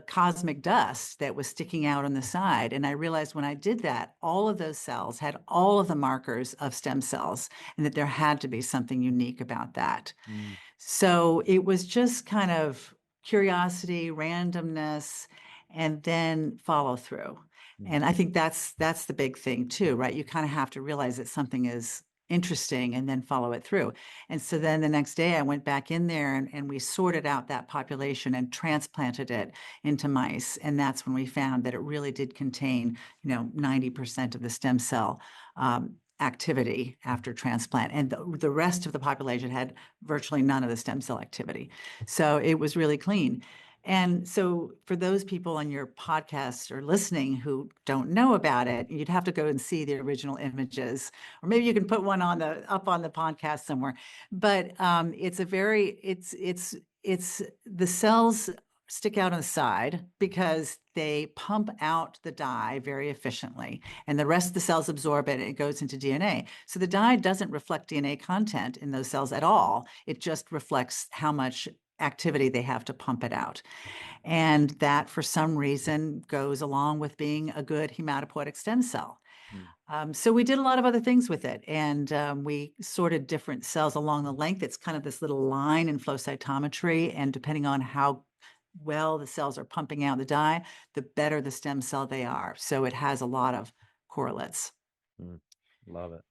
cosmic dust that was sticking out on the side. And I realized when I did that, all of those cells had all of the markers of stem cells, and that there had to be something unique about that. Mm. So it was just kind of curiosity, randomness, and then follow through. Mm. And I think that's the big thing too, right? You kind of have to realize that something is interesting and then follow it through. And so then the next day I went back in there, and we sorted out that population and transplanted it into mice. And that's when we found that it really did contain, 90% of the stem cell activity after transplant. And the rest of the population had virtually none of the stem cell activity. So it was really clean. And so for those people on your podcast or listening who don't know about it, you'd have to go and see the original images, or maybe you can put one up on the podcast somewhere. But it's the cells stick out on the side because they pump out the dye very efficiently, and the rest of the cells absorb it and it goes into DNA. So the dye doesn't reflect DNA content in those cells at all. It just reflects how much activity they have to pump it out. And that, for some reason, goes along with being a good hematopoietic stem cell. So we did a lot of other things with it, and we sorted different cells along the length. It's kind of this little line in flow cytometry, and depending on how well the cells are pumping out the dye, the better the stem cell they are. So it has a lot of correlates. Love it.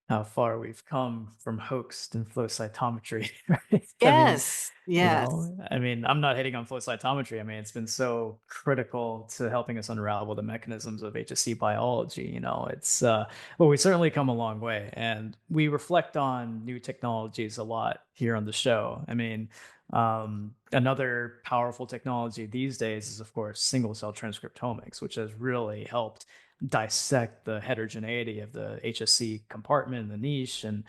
How far we've come from hoaxed and flow cytometry, right? Yes, yes. I mean, I'm not hitting on flow cytometry. I mean, it's been so critical to helping us unravel the mechanisms of HSC biology. It's well, we've certainly come a long way, and we reflect on new technologies a lot here on the show. I mean, another powerful technology these days is, of course, single cell transcriptomics, which has really helped dissect the heterogeneity of the HSC compartment, the niche, and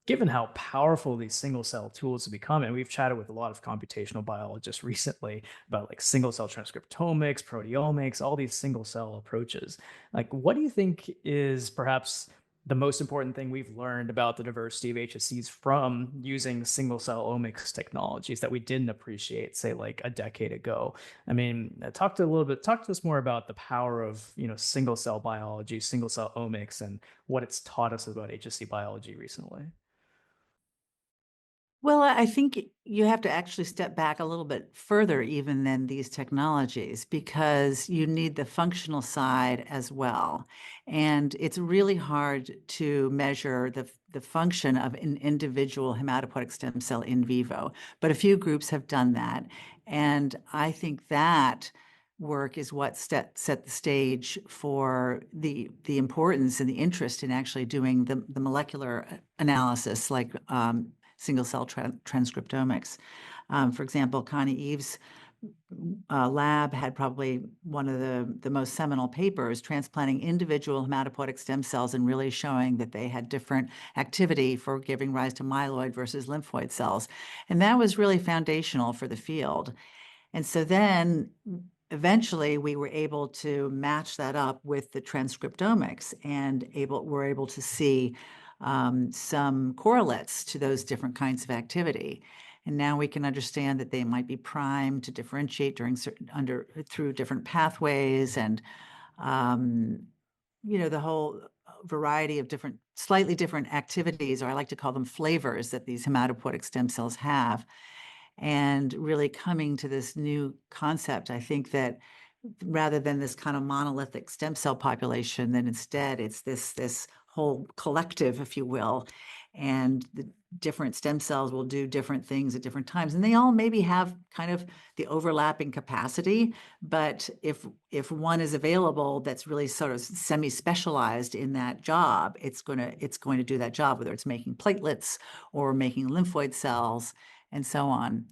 given how powerful these single cell tools have become, and we've chatted with a lot of computational biologists recently about like single cell transcriptomics, proteomics, all these single cell approaches. Like, what do you think is perhaps the most important thing we've learned about the diversity of HSCs from using single cell omics technologies that we didn't appreciate, say, like a decade ago? I mean, talk to us more about the power of, single cell biology, single cell omics, and what it's taught us about HSC biology recently. Well, I think you have to actually step back a little bit further even than these technologies, because you need the functional side as well. And it's really hard to measure the function of an individual hematopoietic stem cell in vivo, but a few groups have done that. And I think that work is what set the stage for the importance and the interest in actually doing the molecular analysis, like single cell transcriptomics. For example, Connie Eves' lab had probably one of the most seminal papers transplanting individual hematopoietic stem cells and really showing that they had different activity for giving rise to myeloid versus lymphoid cells. And that was really foundational for the field. And so then eventually we were able to match that up with the transcriptomics and were able to see some correlates to those different kinds of activity. And now we can understand that they might be primed to differentiate through different pathways, and the whole variety of slightly different activities, or I like to call them flavors, that these hematopoietic stem cells have. And really coming to this new concept, I think that rather than this kind of monolithic stem cell population, then instead it's this whole collective, if you will, and the different stem cells will do different things at different times, and they all maybe have kind of the overlapping capacity. But if one is available that's really sort of semi-specialized in that job, it's going to do that job, whether it's making platelets or making lymphoid cells and so on.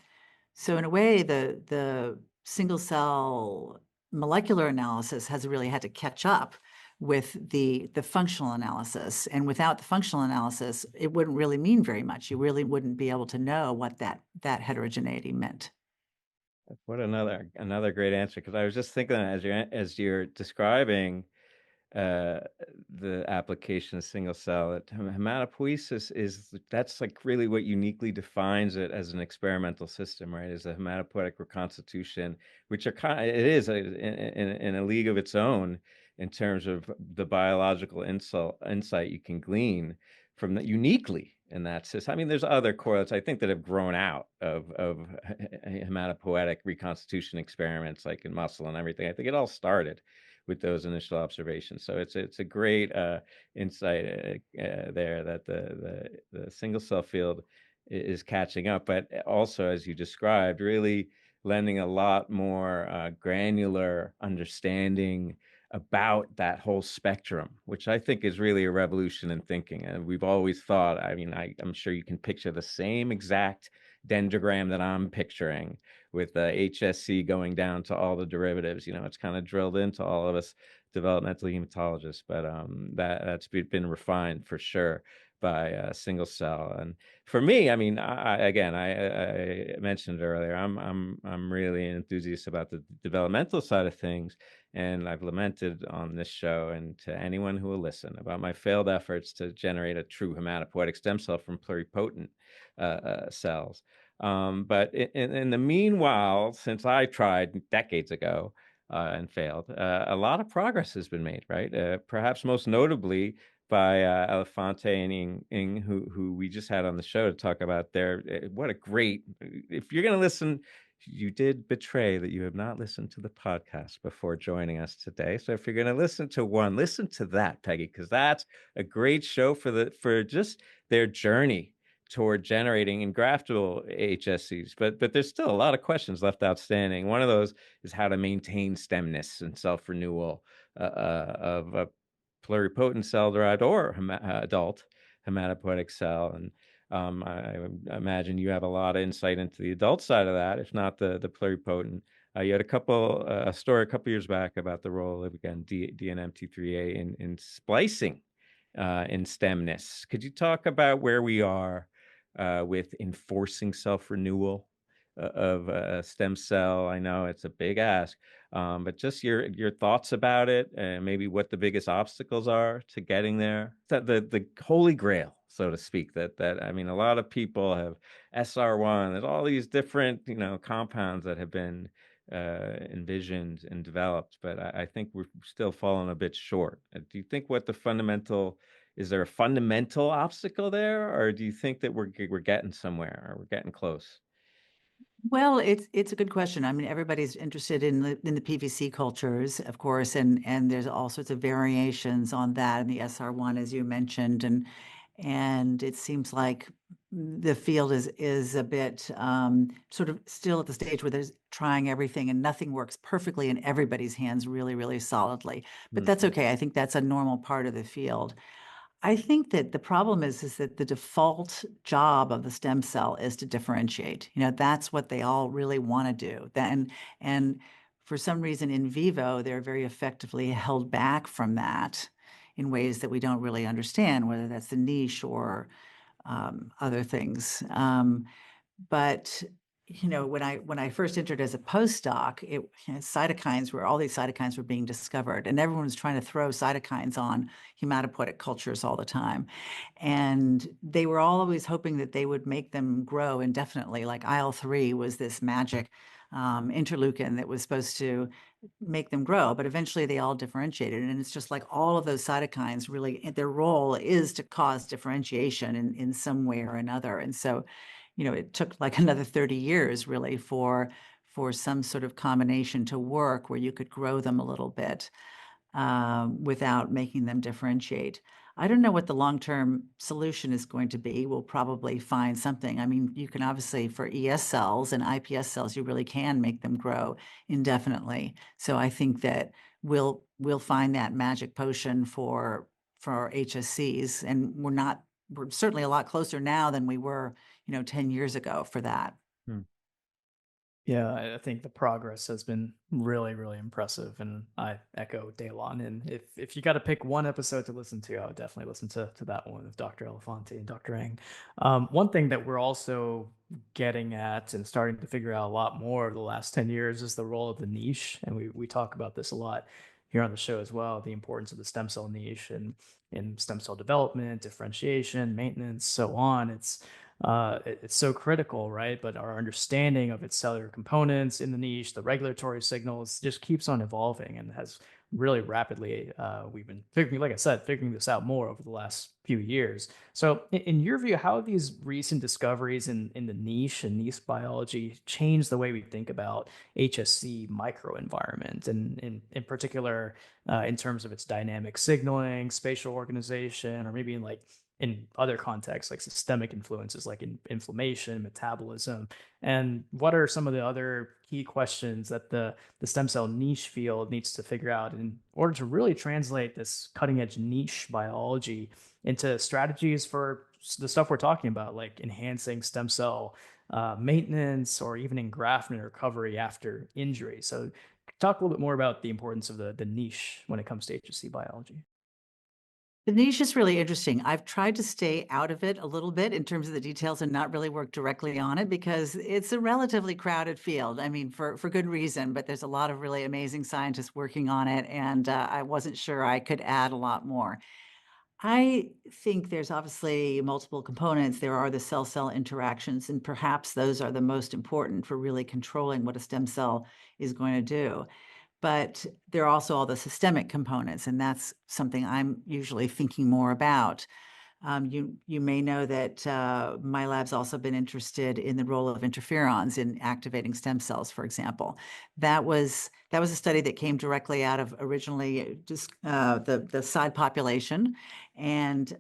So in a way, the single cell molecular analysis has really had to catch up with the functional analysis. And without the functional analysis, it wouldn't really mean very much. You really wouldn't be able to know what that heterogeneity meant. What another great answer, because I was just thinking as you're describing the application of single cell, hematopoiesis that's like really what uniquely defines it as an experimental system, right? Is a hematopoietic reconstitution, which it is in a league of its own in terms of the biological insight you can glean from that uniquely in that system. I mean, there's other correlates I think that have grown out of hematopoietic reconstitution experiments, like in muscle and everything. I think it all started with those initial observations. So it's a great insight there that the single cell field is catching up, but also, as you described, really lending a lot more granular understanding about that whole spectrum, which I think is really a revolution in thinking. And we've always thought, I mean, I'm sure you can picture the same exact dendrogram that I'm picturing, with the HSC going down to all the derivatives. It's kind of drilled into all of us developmental hematologists, but that's been refined for sure. by single cell. And for me, I mean, I mentioned earlier, I'm really an enthusiast about the developmental side of things, and I've lamented on this show and to anyone who will listen about my failed efforts to generate a true hematopoietic stem cell from pluripotent cells. But in the meanwhile, since I tried decades ago and failed, a lot of progress has been made, right? Perhaps most notably by Elefante and Ing, who we just had on the show to talk about their, what a great, if you're going to listen, you did betray that you have not listened to the podcast before joining us today. So if you're going to listen to one, listen to that, Peggy, because that's a great show for just their journey toward generating engraftable HSCs. But there's still a lot of questions left outstanding. One of those is how to maintain stemness and self-renewal of a pluripotent cell-derived or adult hematopoietic cell. And I imagine you have a lot of insight into the adult side of that, if not the pluripotent. You had a story a couple years back about the role of, again, DNMT3A in splicing in stemness. Could you talk about where we are with enforcing self-renewal of a stem cell? I know it's a big ask, but just your thoughts about it, and maybe what the biggest obstacles are to getting there. The holy grail, so to speak. That I mean, a lot of people have SR1. There's all these different compounds that have been envisioned and developed, but I think we're still falling a bit short. Do you think is there a fundamental obstacle there, or do you think that we're getting somewhere, or we're getting close? Well, it's a good question. I mean, everybody's interested in the PVC cultures, of course, and there's all sorts of variations on that and the SR1, as you mentioned, and it seems like the field is a bit sort of still at the stage where there's trying everything and nothing works perfectly in everybody's hands really, really solidly. But that's okay. I think that's a normal part of the field. I think that the problem is that the default job of the stem cell is to differentiate. That's what they all really want to do. And for some reason in vivo, they're very effectively held back from that in ways that we don't really understand, whether that's the niche or other things. But when I first entered as a postdoc, all these cytokines were being discovered, and everyone was trying to throw cytokines on hematopoietic cultures all the time. And they were always hoping that they would make them grow indefinitely. Like IL-3 was this magic interleukin that was supposed to make them grow, but eventually they all differentiated. And it's just like all of those cytokines really, their role is to cause differentiation in some way or another. And so it took like another 30 years really for some sort of combination to work where you could grow them a little bit without making them differentiate. I don't know what the long-term solution is going to be. We'll probably find something. I mean, you can obviously, for ES cells and IPS cells, you really can make them grow indefinitely. So I think that we'll find that magic potion for HSCs, and we're certainly a lot closer now than we were 10 years ago for that. Yeah, I think the progress has been really, really impressive, and I echo Daylon. And if you got to pick one episode to listen to, I would definitely listen to that one with Dr. Elefante and Dr. Eng. One thing that we're also getting at and starting to figure out a lot more over the last 10 years is the role of the niche, and we talk about this a lot here on the show as well, the importance of the stem cell niche and in stem cell development, differentiation, maintenance, so on. It's so critical, right? But our understanding of its cellular components in the niche, the regulatory signals, just keeps on evolving and has really rapidly. We've been figuring this out more over the last few years. So, in your view, how have these recent discoveries in the niche and niche biology changed the way we think about HSC microenvironment, and in particular, in terms of its dynamic signaling, spatial organization, or maybe in other contexts like systemic influences like inflammation, metabolism? And what are some of the other key questions that the stem cell niche field needs to figure out in order to really translate this cutting edge niche biology into strategies for the stuff we're talking about, like enhancing stem cell maintenance or even engraftment recovery after injury? So talk a little bit more about the importance of the niche when it comes to HSC biology. The niche is really interesting. I've tried to stay out of it a little bit in terms of the details and not really work directly on it because it's a relatively crowded field. I mean, for good reason, but there's a lot of really amazing scientists working on it, and I wasn't sure I could add a lot more. I think there's obviously multiple components. There are the cell-cell interactions, and perhaps those are the most important for really controlling what a stem cell is going to do. But there are also all the systemic components, and that's something I'm usually thinking more about. You may know that my lab's also been interested in the role of interferons in activating stem cells, for example. That was a study that came directly out of originally just the side population, and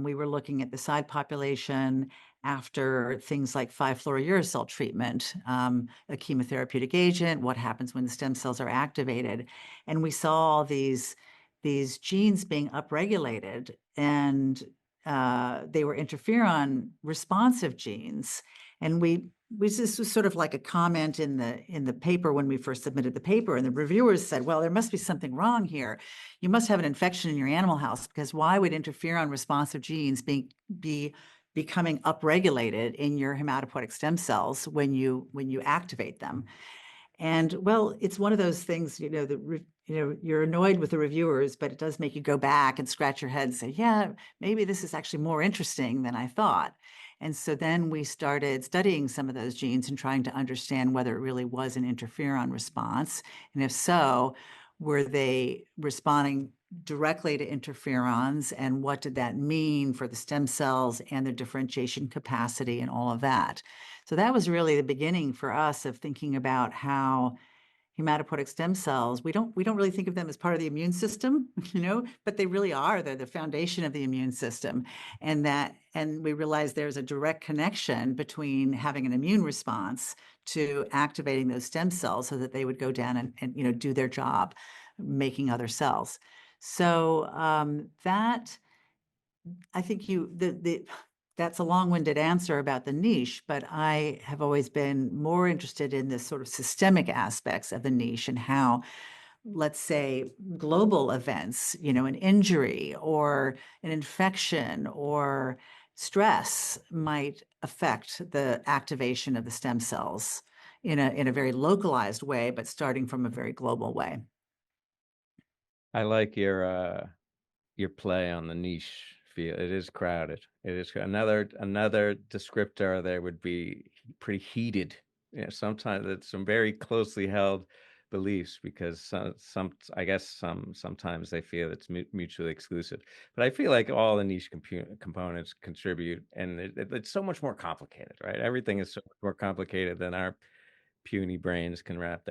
we were looking at the side population after things like 5-fluorouracil treatment, a chemotherapeutic agent, what happens when the stem cells are activated. And we saw these genes being upregulated, and they were interferon responsive genes. And this was sort of like a comment in the paper when we first submitted the paper, and the reviewers said, well, there must be something wrong here. You must have an infection in your animal house, because why would interferon responsive genes be becoming upregulated in your hematopoietic stem cells when you activate them? And well, it's one of those things, you're annoyed with the reviewers, but it does make you go back and scratch your head and say, yeah, maybe this is actually more interesting than I thought. And so then we started studying some of those genes and trying to understand whether it really was an interferon response. And if so, were they responding directly to interferons? And what did that mean for the stem cells and their differentiation capacity and all of that? So that was really the beginning for us of thinking about how hematopoietic stem cells, we don't really think of them as part of the immune system, but they really are. They're the foundation of the immune system. And we realize there's a direct connection between having an immune response to activating those stem cells so that they would go down and do their job, making other cells. So that, I think that's a long-winded answer about the niche, but I have always been more interested in the sort of systemic aspects of the niche and how, let's say, global events, an injury or an infection or stress might affect the activation of the stem cells in a very localized way, but starting from a very global way. I like your play on the niche field. It is crowded. It is another descriptor there would be pretty heated. Sometimes it's some very closely held beliefs, because sometimes they feel it's mutually exclusive. But I feel like all the niche components contribute, and it's so much more complicated, right? Everything is so much more complicated than our puny brains can wrap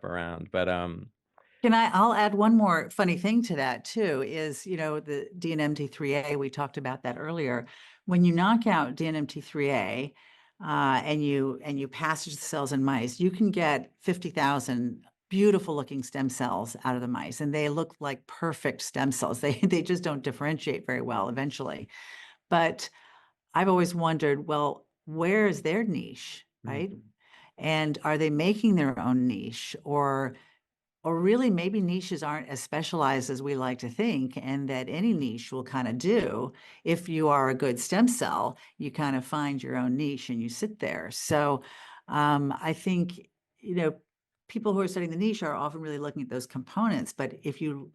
around. But I'll add one more funny thing to that too, is, the DNMT3A, we talked about that earlier. When you knock out DNMT3A and you passage the cells in mice, you can get 50,000 beautiful looking stem cells out of the mice, and they look like perfect stem cells. They just don't differentiate very well eventually. But I've always wondered, well, where is their niche, right? And are they making their own niche, or really maybe niches aren't as specialized as we like to think, and that any niche will kind of do. If you are a good stem cell, you kind of find your own niche and you sit there. So I think, people who are studying the niche are often really looking at those components. But if you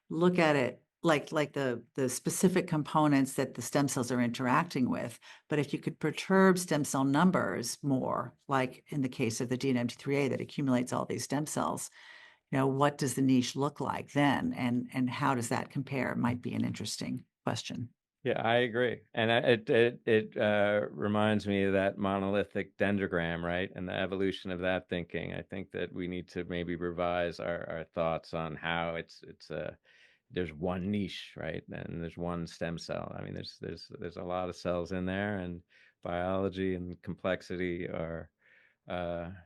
look at it like the specific components that the stem cells are interacting with, but if you could perturb stem cell numbers more, like in the case of the DNMT3A that accumulates all these stem cells, what does the niche look like then? And how does that compare? Might be an interesting question. Yeah, I agree. And it reminds me of that monolithic dendrogram, right? And the evolution of that thinking. I think that we need to maybe revise our thoughts on how there's one niche, right? And there's one stem cell. I mean, there's a lot of cells in there, and biology and complexity are, hand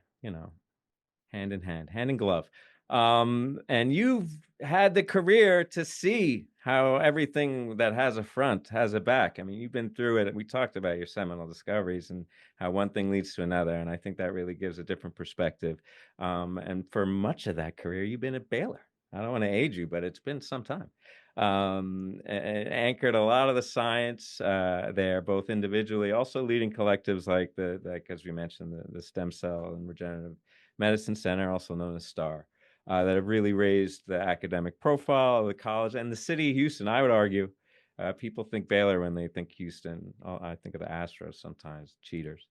in hand, hand in glove. And you've had the career to see how everything that has a front has a back. I mean, you've been through it. We talked about your seminal discoveries and how one thing leads to another. And I think that really gives a different perspective. And for much of that career, you've been at Baylor. I don't want to age you, but it's been some time. Anchored a lot of the science there, both individually, also leading collectives like as we mentioned, the Stem Cell and Regenerative Medicine Center, also known as STAR, that have really raised the academic profile of the college and the city of Houston. I would argue, people think Baylor when they think Houston. Oh, I think of the Astros sometimes, cheaters.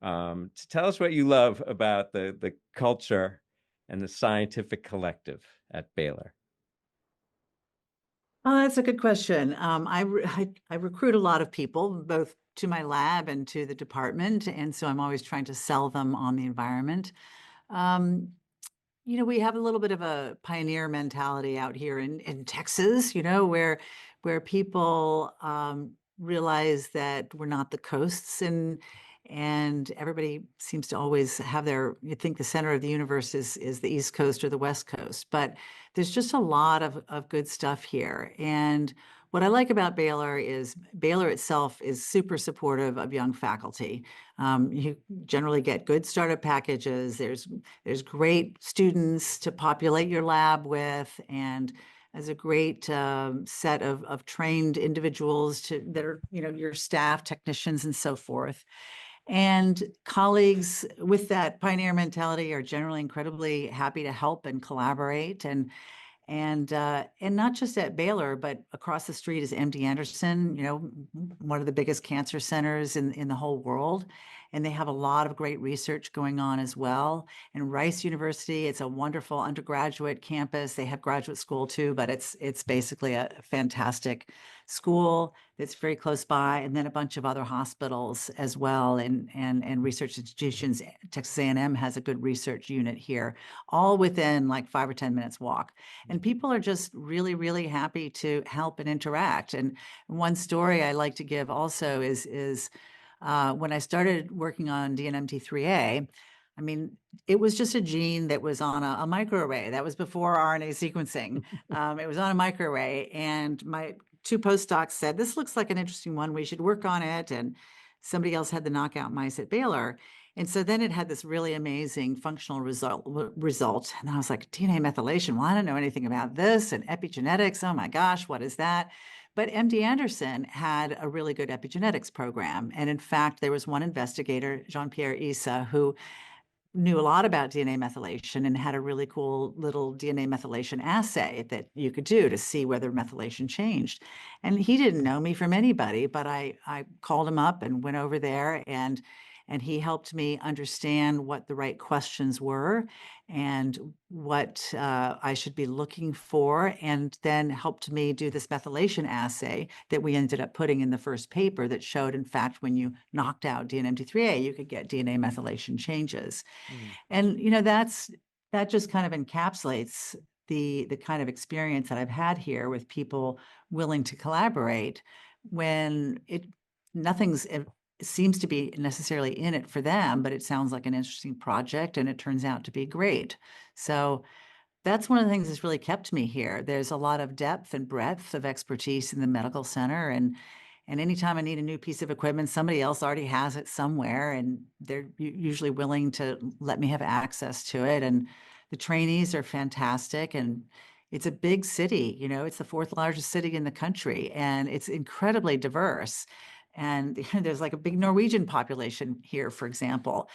To tell us what you love about the culture and the scientific collective at Baylor. Oh, that's a good question. I recruit a lot of people, both to my lab and to the department, and so I'm always trying to sell them on the environment. Um, we have a little bit of a pioneer mentality out here in Texas, where people realize that we're not the coasts, and everybody seems to always have you think the center of the universe is the East Coast or the West Coast, but there's just a lot of good stuff here. And what I like about Baylor is Baylor itself is super supportive of young faculty. You generally get good startup packages. There's great students to populate your lab with, and as a great set of trained individuals that are, your staff, technicians, and so forth. And colleagues with that pioneer mentality are generally incredibly happy to help and collaborate. And not just at Baylor, but across the street is MD Anderson, one of the biggest cancer centers in the whole world. And they have a lot of great research going on as well. And Rice University, it's a wonderful undergraduate campus. They have graduate school too, but it's basically a fantastic school that's very close by. And then a bunch of other hospitals as well, and research institutions. Texas A&M has a good research unit here, all within like 5 or 10 minutes walk. And people are just really, really happy to help and interact. And one story I like to give also is when I started working on DNMT3A, I mean, it was just a gene that was on a microarray. That was before RNA sequencing. It was on a microarray, and my 2 postdocs said, "This looks like an interesting one. We should work on it." And somebody else had the knockout mice at Baylor. And so then it had this really amazing functional result. And I was like, DNA methylation. Well, I don't know anything about this. And epigenetics. Oh my gosh, what is that? But MD Anderson had a really good epigenetics program. And in fact, there was one investigator, Jean-Pierre Issa, who knew a lot about DNA methylation and had a really cool little DNA methylation assay that you could do to see whether methylation changed. And he didn't know me from anybody, but I called him up and went over there, and he helped me understand what the right questions were and what I should be looking for, and then helped me do this methylation assay that we ended up putting in the first paper that showed, in fact, when you knocked out DNMT3A, you could get DNA methylation changes. And that just kind of encapsulates the kind of experience that I've had here with people willing to collaborate when nothing's seems to be necessarily in it for them, but it sounds like an interesting project and it turns out to be great. So that's one of the things that's really kept me here. There's a lot of depth and breadth of expertise in the medical center, and anytime I need a new piece of equipment, somebody else already has it somewhere, and they're usually willing to let me have access to it. And the trainees are fantastic, and it's a big city. It's the 4th largest city in the country, and it's incredibly diverse. And there's like a big Norwegian population here, for example.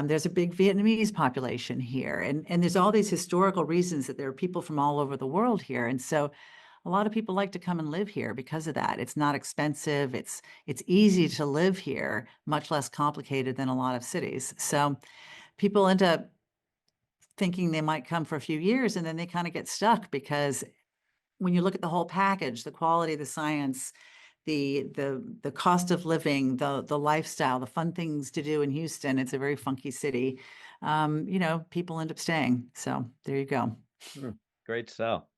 There's a big Vietnamese population here. And there's all these historical reasons that there are people from all over the world here. And so a lot of people like to come and live here because of that. It's not expensive. It's easy to live here, much less complicated than a lot of cities. So people end up thinking they might come for a few years, and then they kind of get stuck, because when you look at the whole package, the quality of the science, the cost of living, the lifestyle, the fun things to do in Houston, it's a very funky city. People end up staying. So there you go. Great sell.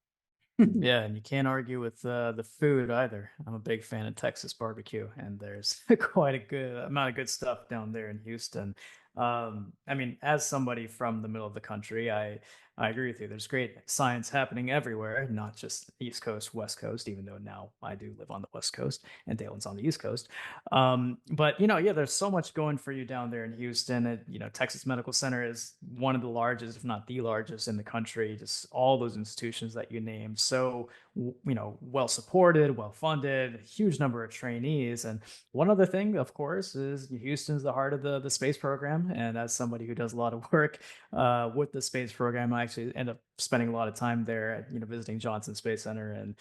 Yeah, and you can't argue with the food either. I'm a big fan of Texas barbecue, and there's quite a good amount of good stuff down there in Houston. I mean, as somebody from the middle of the country, I agree with you. There's great science happening everywhere, not just East Coast, West Coast, even though now I do live on the West Coast and Dalen's on the East Coast. But yeah, there's so much going for you down there in Houston. Texas Medical Center is one of the largest, if not the largest in the country, just all those institutions that you named. So well supported, well funded, huge number of trainees. And one other thing, of course, is Houston's the heart of the space program. And as somebody who does a lot of work with the space program, I actually end up spending a lot of time there, visiting Johnson Space Center, and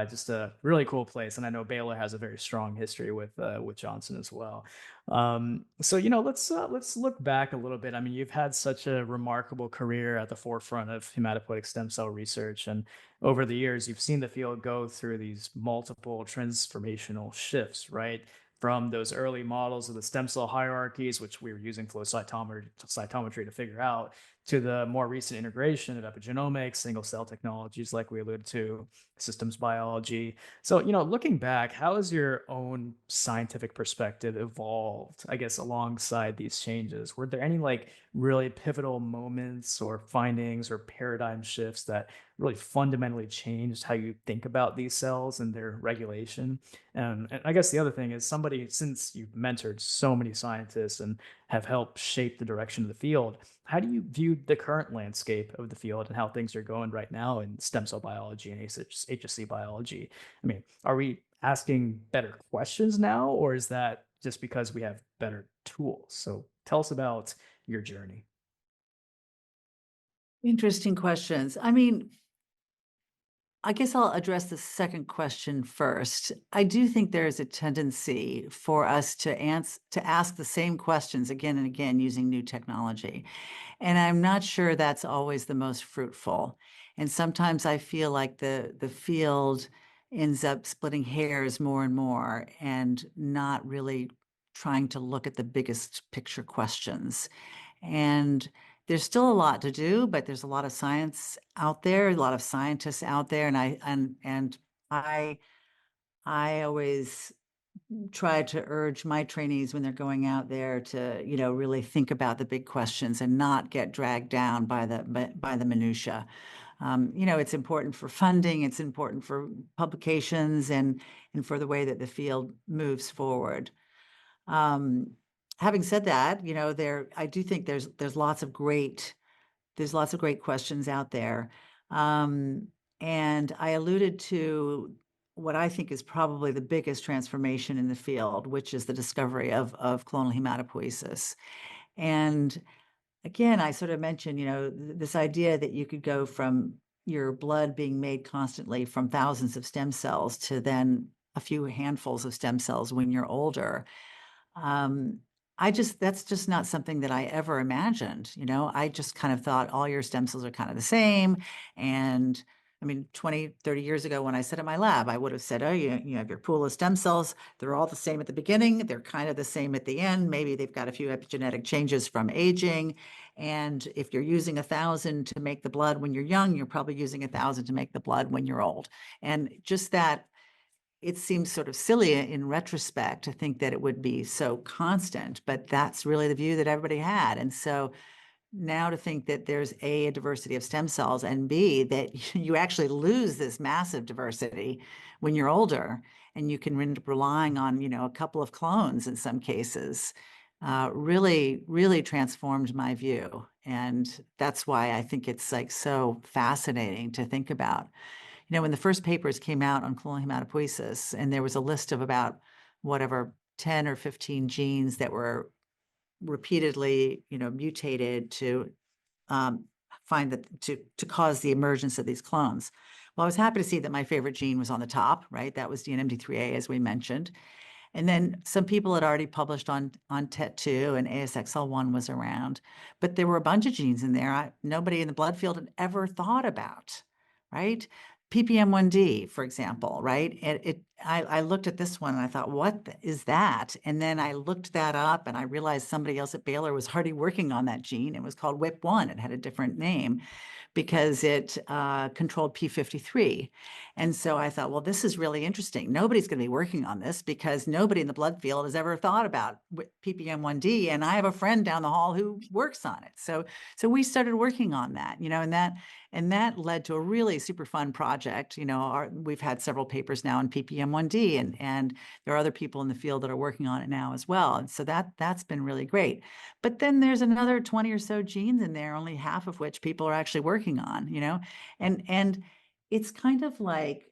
just a really cool place. And I know Baylor has a very strong history with Johnson as well. So let's look back a little bit. I mean, you've had such a remarkable career at the forefront of hematopoietic stem cell research, and over the years, you've seen the field go through these multiple transformational shifts, right? From those early models of the stem cell hierarchies, which we were using flow cytometry to figure out, to the more recent integration of epigenomics, single cell technologies, like we alluded to, systems biology. So, looking back, how has your own scientific perspective evolved, I guess, alongside these changes? Were there any like really pivotal moments or findings or paradigm shifts that really fundamentally changed how you think about these cells and their regulation? And I guess the other thing is, since you've mentored so many scientists and have helped shape the direction of the field, how do you view the current landscape of the field and how things are going right now in stem cell biology and HSC biology? I mean, are we asking better questions now, or is that just because we have better tools? So tell us about your journey. Interesting questions. I mean, I guess I'll address the second question first. I do think there is a tendency for us to ask the same questions again and again using new technology. And I'm not sure that's always the most fruitful. And sometimes I feel like the field ends up splitting hairs more and more and not really trying to look at the biggest picture questions. And there's still a lot to do, but there's a lot of science out there, a lot of scientists out there, and I always try to urge my trainees when they're going out there to, really think about the big questions and not get dragged down by the minutia. It's important for funding, it's important for publications, and for the way that the field moves forward. Having said that, I do think there's lots of great questions out there. And I alluded to what I think is probably the biggest transformation in the field, which is the discovery of clonal hematopoiesis. And again, I sort of mentioned, this idea that you could go from your blood being made constantly from thousands of stem cells to then a few handfuls of stem cells when you're older. That's just not something that I ever imagined. I just kind of thought all your stem cells are kind of the same. And I mean, 20, 30 years ago, when I sat at my lab, I would have said, oh, you have your pool of stem cells. They're all the same at the beginning. They're kind of the same at the end. Maybe they've got a few epigenetic changes from aging. And if you're using 1,000 to make the blood when you're young, you're probably using 1,000 to make the blood when you're old. And just that, it seems sort of silly in retrospect to think that it would be so constant, but that's really the view that everybody had. And so now to think that there's a diversity of stem cells, and B, that you actually lose this massive diversity when you're older, and you can end up relying on, a couple of clones in some cases, really, really transformed my view. And that's why I think it's like so fascinating to think about. When the first papers came out on clonal hematopoiesis, and there was a list of about whatever 10 or 15 genes that were repeatedly, mutated to find that to cause the emergence of these clones. Well, I was happy to see that my favorite gene was on the top, right? That was DNMT3A, as we mentioned. And then some people had already published on TET2, and ASXL1 was around, but there were a bunch of genes in there nobody in the blood field had ever thought about, right? PPM1D, for example, right? I looked at this one and I thought, what is that? And then I looked that up and I realized somebody else at Baylor was already working on that gene. It was called WIP1. It had a different name because it controlled P53. And so I thought, well, this is really interesting. Nobody's going to be working on this because nobody in the blood field has ever thought about PPM1D. And I have a friend down the hall who works on it. So we started working on that, and that led to a really super fun project. We've had several papers now on PPM1D, and there are other people in the field that are working on it now as well. And so that's been really great. But then there's another 20 or so genes in there, only half of which people are actually working on, and it's kind of like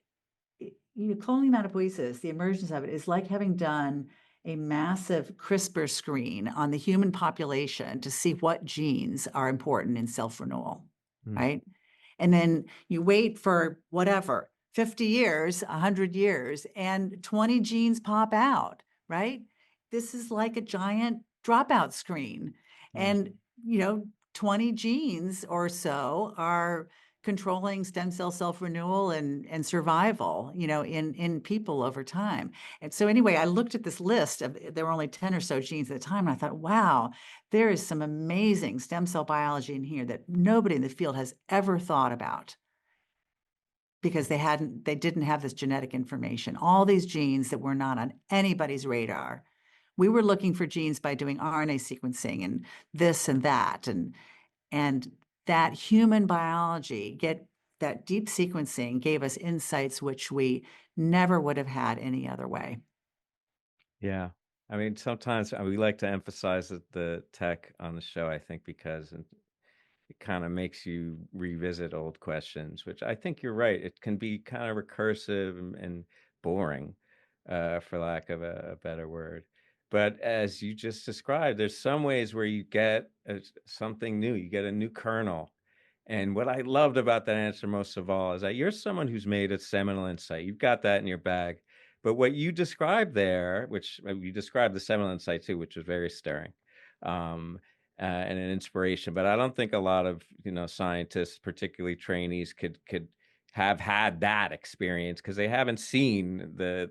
clonal hematopoiesis, the emergence of it is like having done a massive CRISPR screen on the human population to see what genes are important in self-renewal, right? And then you wait for whatever, 50 years, 100 years, and 20 genes pop out, right? This is like a giant dropout screen. And, 20 genes or so are controlling stem cell self-renewal and survival, in people over time. And so anyway, I looked at this list of, there were only 10 or so genes at the time, and I thought, wow, there is some amazing stem cell biology in here that nobody in the field has ever thought about because they didn't have this genetic information. All these genes that were not on anybody's radar. We were looking for genes by doing RNA sequencing and this and that, and that human biology, that deep sequencing gave us insights which we never would have had any other way. Yeah. I mean, sometimes we like to emphasize the tech on the show, I think, because it kind of makes you revisit old questions, which I think you're right. It can be kind of recursive and boring, for lack of a better word. But as you just described, there's some ways where you get something new, you get a new kernel. And what I loved about that answer most of all is that you're someone who's made a seminal insight. You've got that in your bag. But what you described there, which you described the seminal insight too, which was very stirring. And an inspiration. But I don't think a lot of scientists, particularly trainees, could have had that experience because they haven't seen they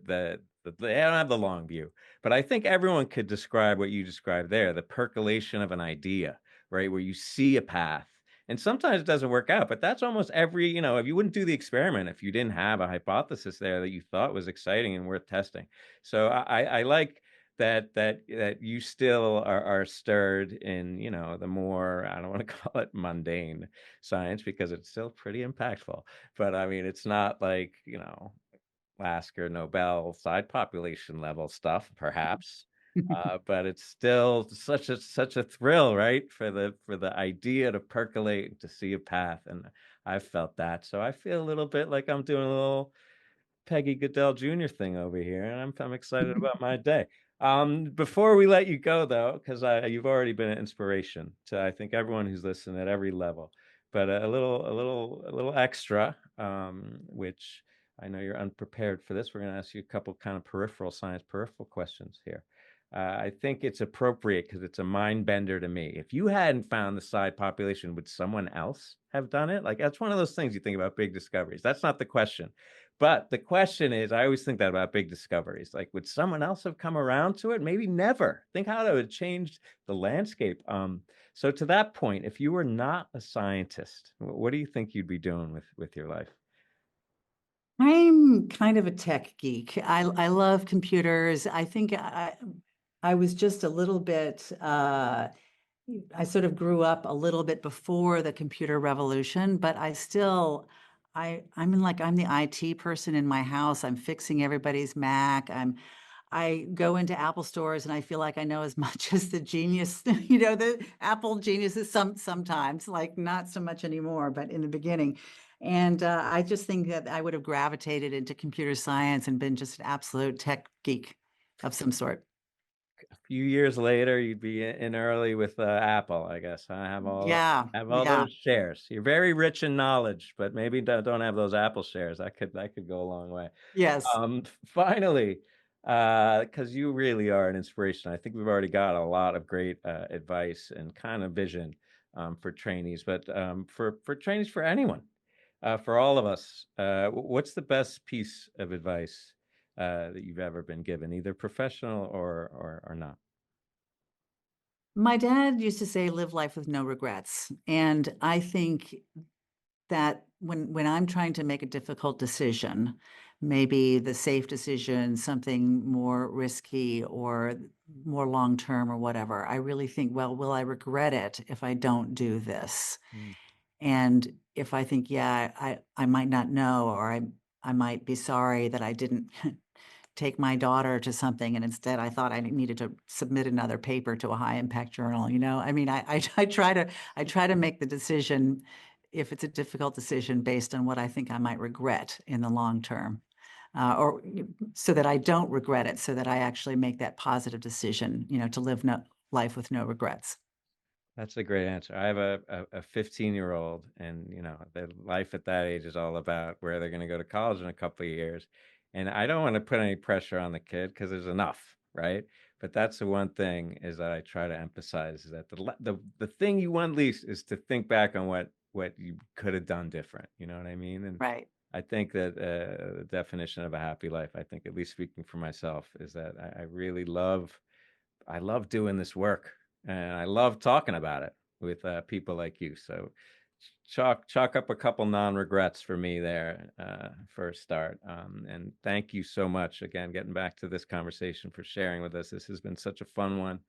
don't have the long view. But I think everyone could describe what you described there, the percolation of an idea, right, where you see a path. And sometimes it doesn't work out, but that's almost every, if you wouldn't do the experiment if you didn't have a hypothesis there that you thought was exciting and worth testing. So I like that you still are stirred in the more, I don't want to call it mundane science because it's still pretty impactful, but I mean it's not like Lasker Nobel side population level stuff perhaps, but it's still such a thrill, right, for the idea to percolate, to see a path. And I've felt that, so I feel a little bit like I'm doing a little Peggy Goodell Jr. thing over here, and I'm excited about my day. Before we let you go, though, because you've already been an inspiration to I think everyone who's listened at every level, but a little extra, which I know you're unprepared for this. We're going to ask you a couple kind of peripheral questions here. I think it's appropriate because it's a mind bender to me. If you hadn't found the side population, would someone else have done it? Like that's one of those things you think about big discoveries. That's not the question. But the question is, I always think that about big discoveries. Like, would someone else have come around to it? Maybe never. Think how that would change the landscape. So to that point, if you were not a scientist, what do you think you'd be doing with your life? I'm kind of a tech geek. I love computers. I think I was just a little bit, I sort of grew up a little bit before the computer revolution, but I'm the IT person in my house. I'm fixing everybody's Mac. I go into Apple stores and I feel like I know as much as the genius, the Apple geniuses sometimes, like not so much anymore, but in the beginning. And I just think that I would have gravitated into computer science and been just an absolute tech geek of some sort. A few years later, you'd be in early with Apple, I guess. I Yeah, have all yeah, those shares. You're very rich in knowledge, but maybe don't have those Apple shares. That could go a long way. yes. Finally, because you really are an inspiration. I think we've already got a lot of great advice and kind of vision for trainees, but for trainees, for anyone, for all of us, what's the best piece of advice that you've ever been given, either professional or not? My dad used to say, live life with no regrets. And I think that when I'm trying to make a difficult decision, maybe the safe decision, something more risky or more long-term or whatever, I really think, well, will I regret it if I don't do this? Mm. And if I think, yeah, I might not know, or I might be sorry that I didn't take my daughter to something and instead I thought I needed to submit another paper to a high impact journal, I mean, I try to make the decision, if it's a difficult decision, based on what I think I might regret in the long term. or so that I don't regret it, so that I actually make that positive decision, to live life with no regrets. That's a great answer. I have a 15-year-old, and their life at that age is all about where they're going to go to college in a couple of years. And I don't want to put any pressure on the kid because there's enough, right? But that's the one thing is that I try to emphasize is that the thing you want least is to think back on what you could have done different. You know what I mean? And Right. I think that the definition of a happy life, I think, at least speaking for myself, is that I really love doing this work, and I love talking about it with people like you. So chalk up a couple non-regrets for me there for a start. And thank you so much again, getting back to this conversation, for sharing with us. This has been such a fun one.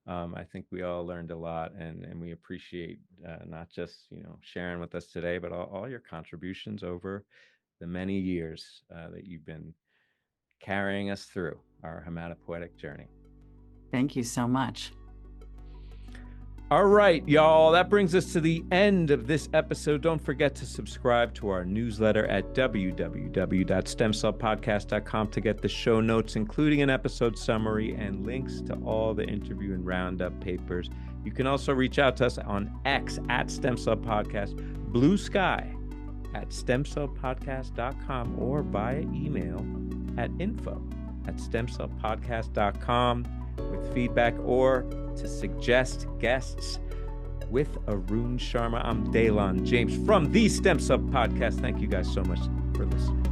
I think we all learned a lot, and we appreciate not just sharing with us today, but all your contributions over the many years that you've been carrying us through our hematopoietic journey. Thank you so much. All right, y'all, that brings us to the end of this episode. Don't forget to subscribe to our newsletter at www.stemcellpodcast.com to get the show notes, including an episode summary and links to all the interview and Roundup papers. You can also reach out to us on X at STEMCELL Podcast, Blue Sky at STEMCellPodcast.com, or via email at info@STEMCellPodcast.com with feedback or to suggest guests. With Arun Sharma, I'm Daylon James from the STEMCELL Podcast. Thank you guys so much for listening.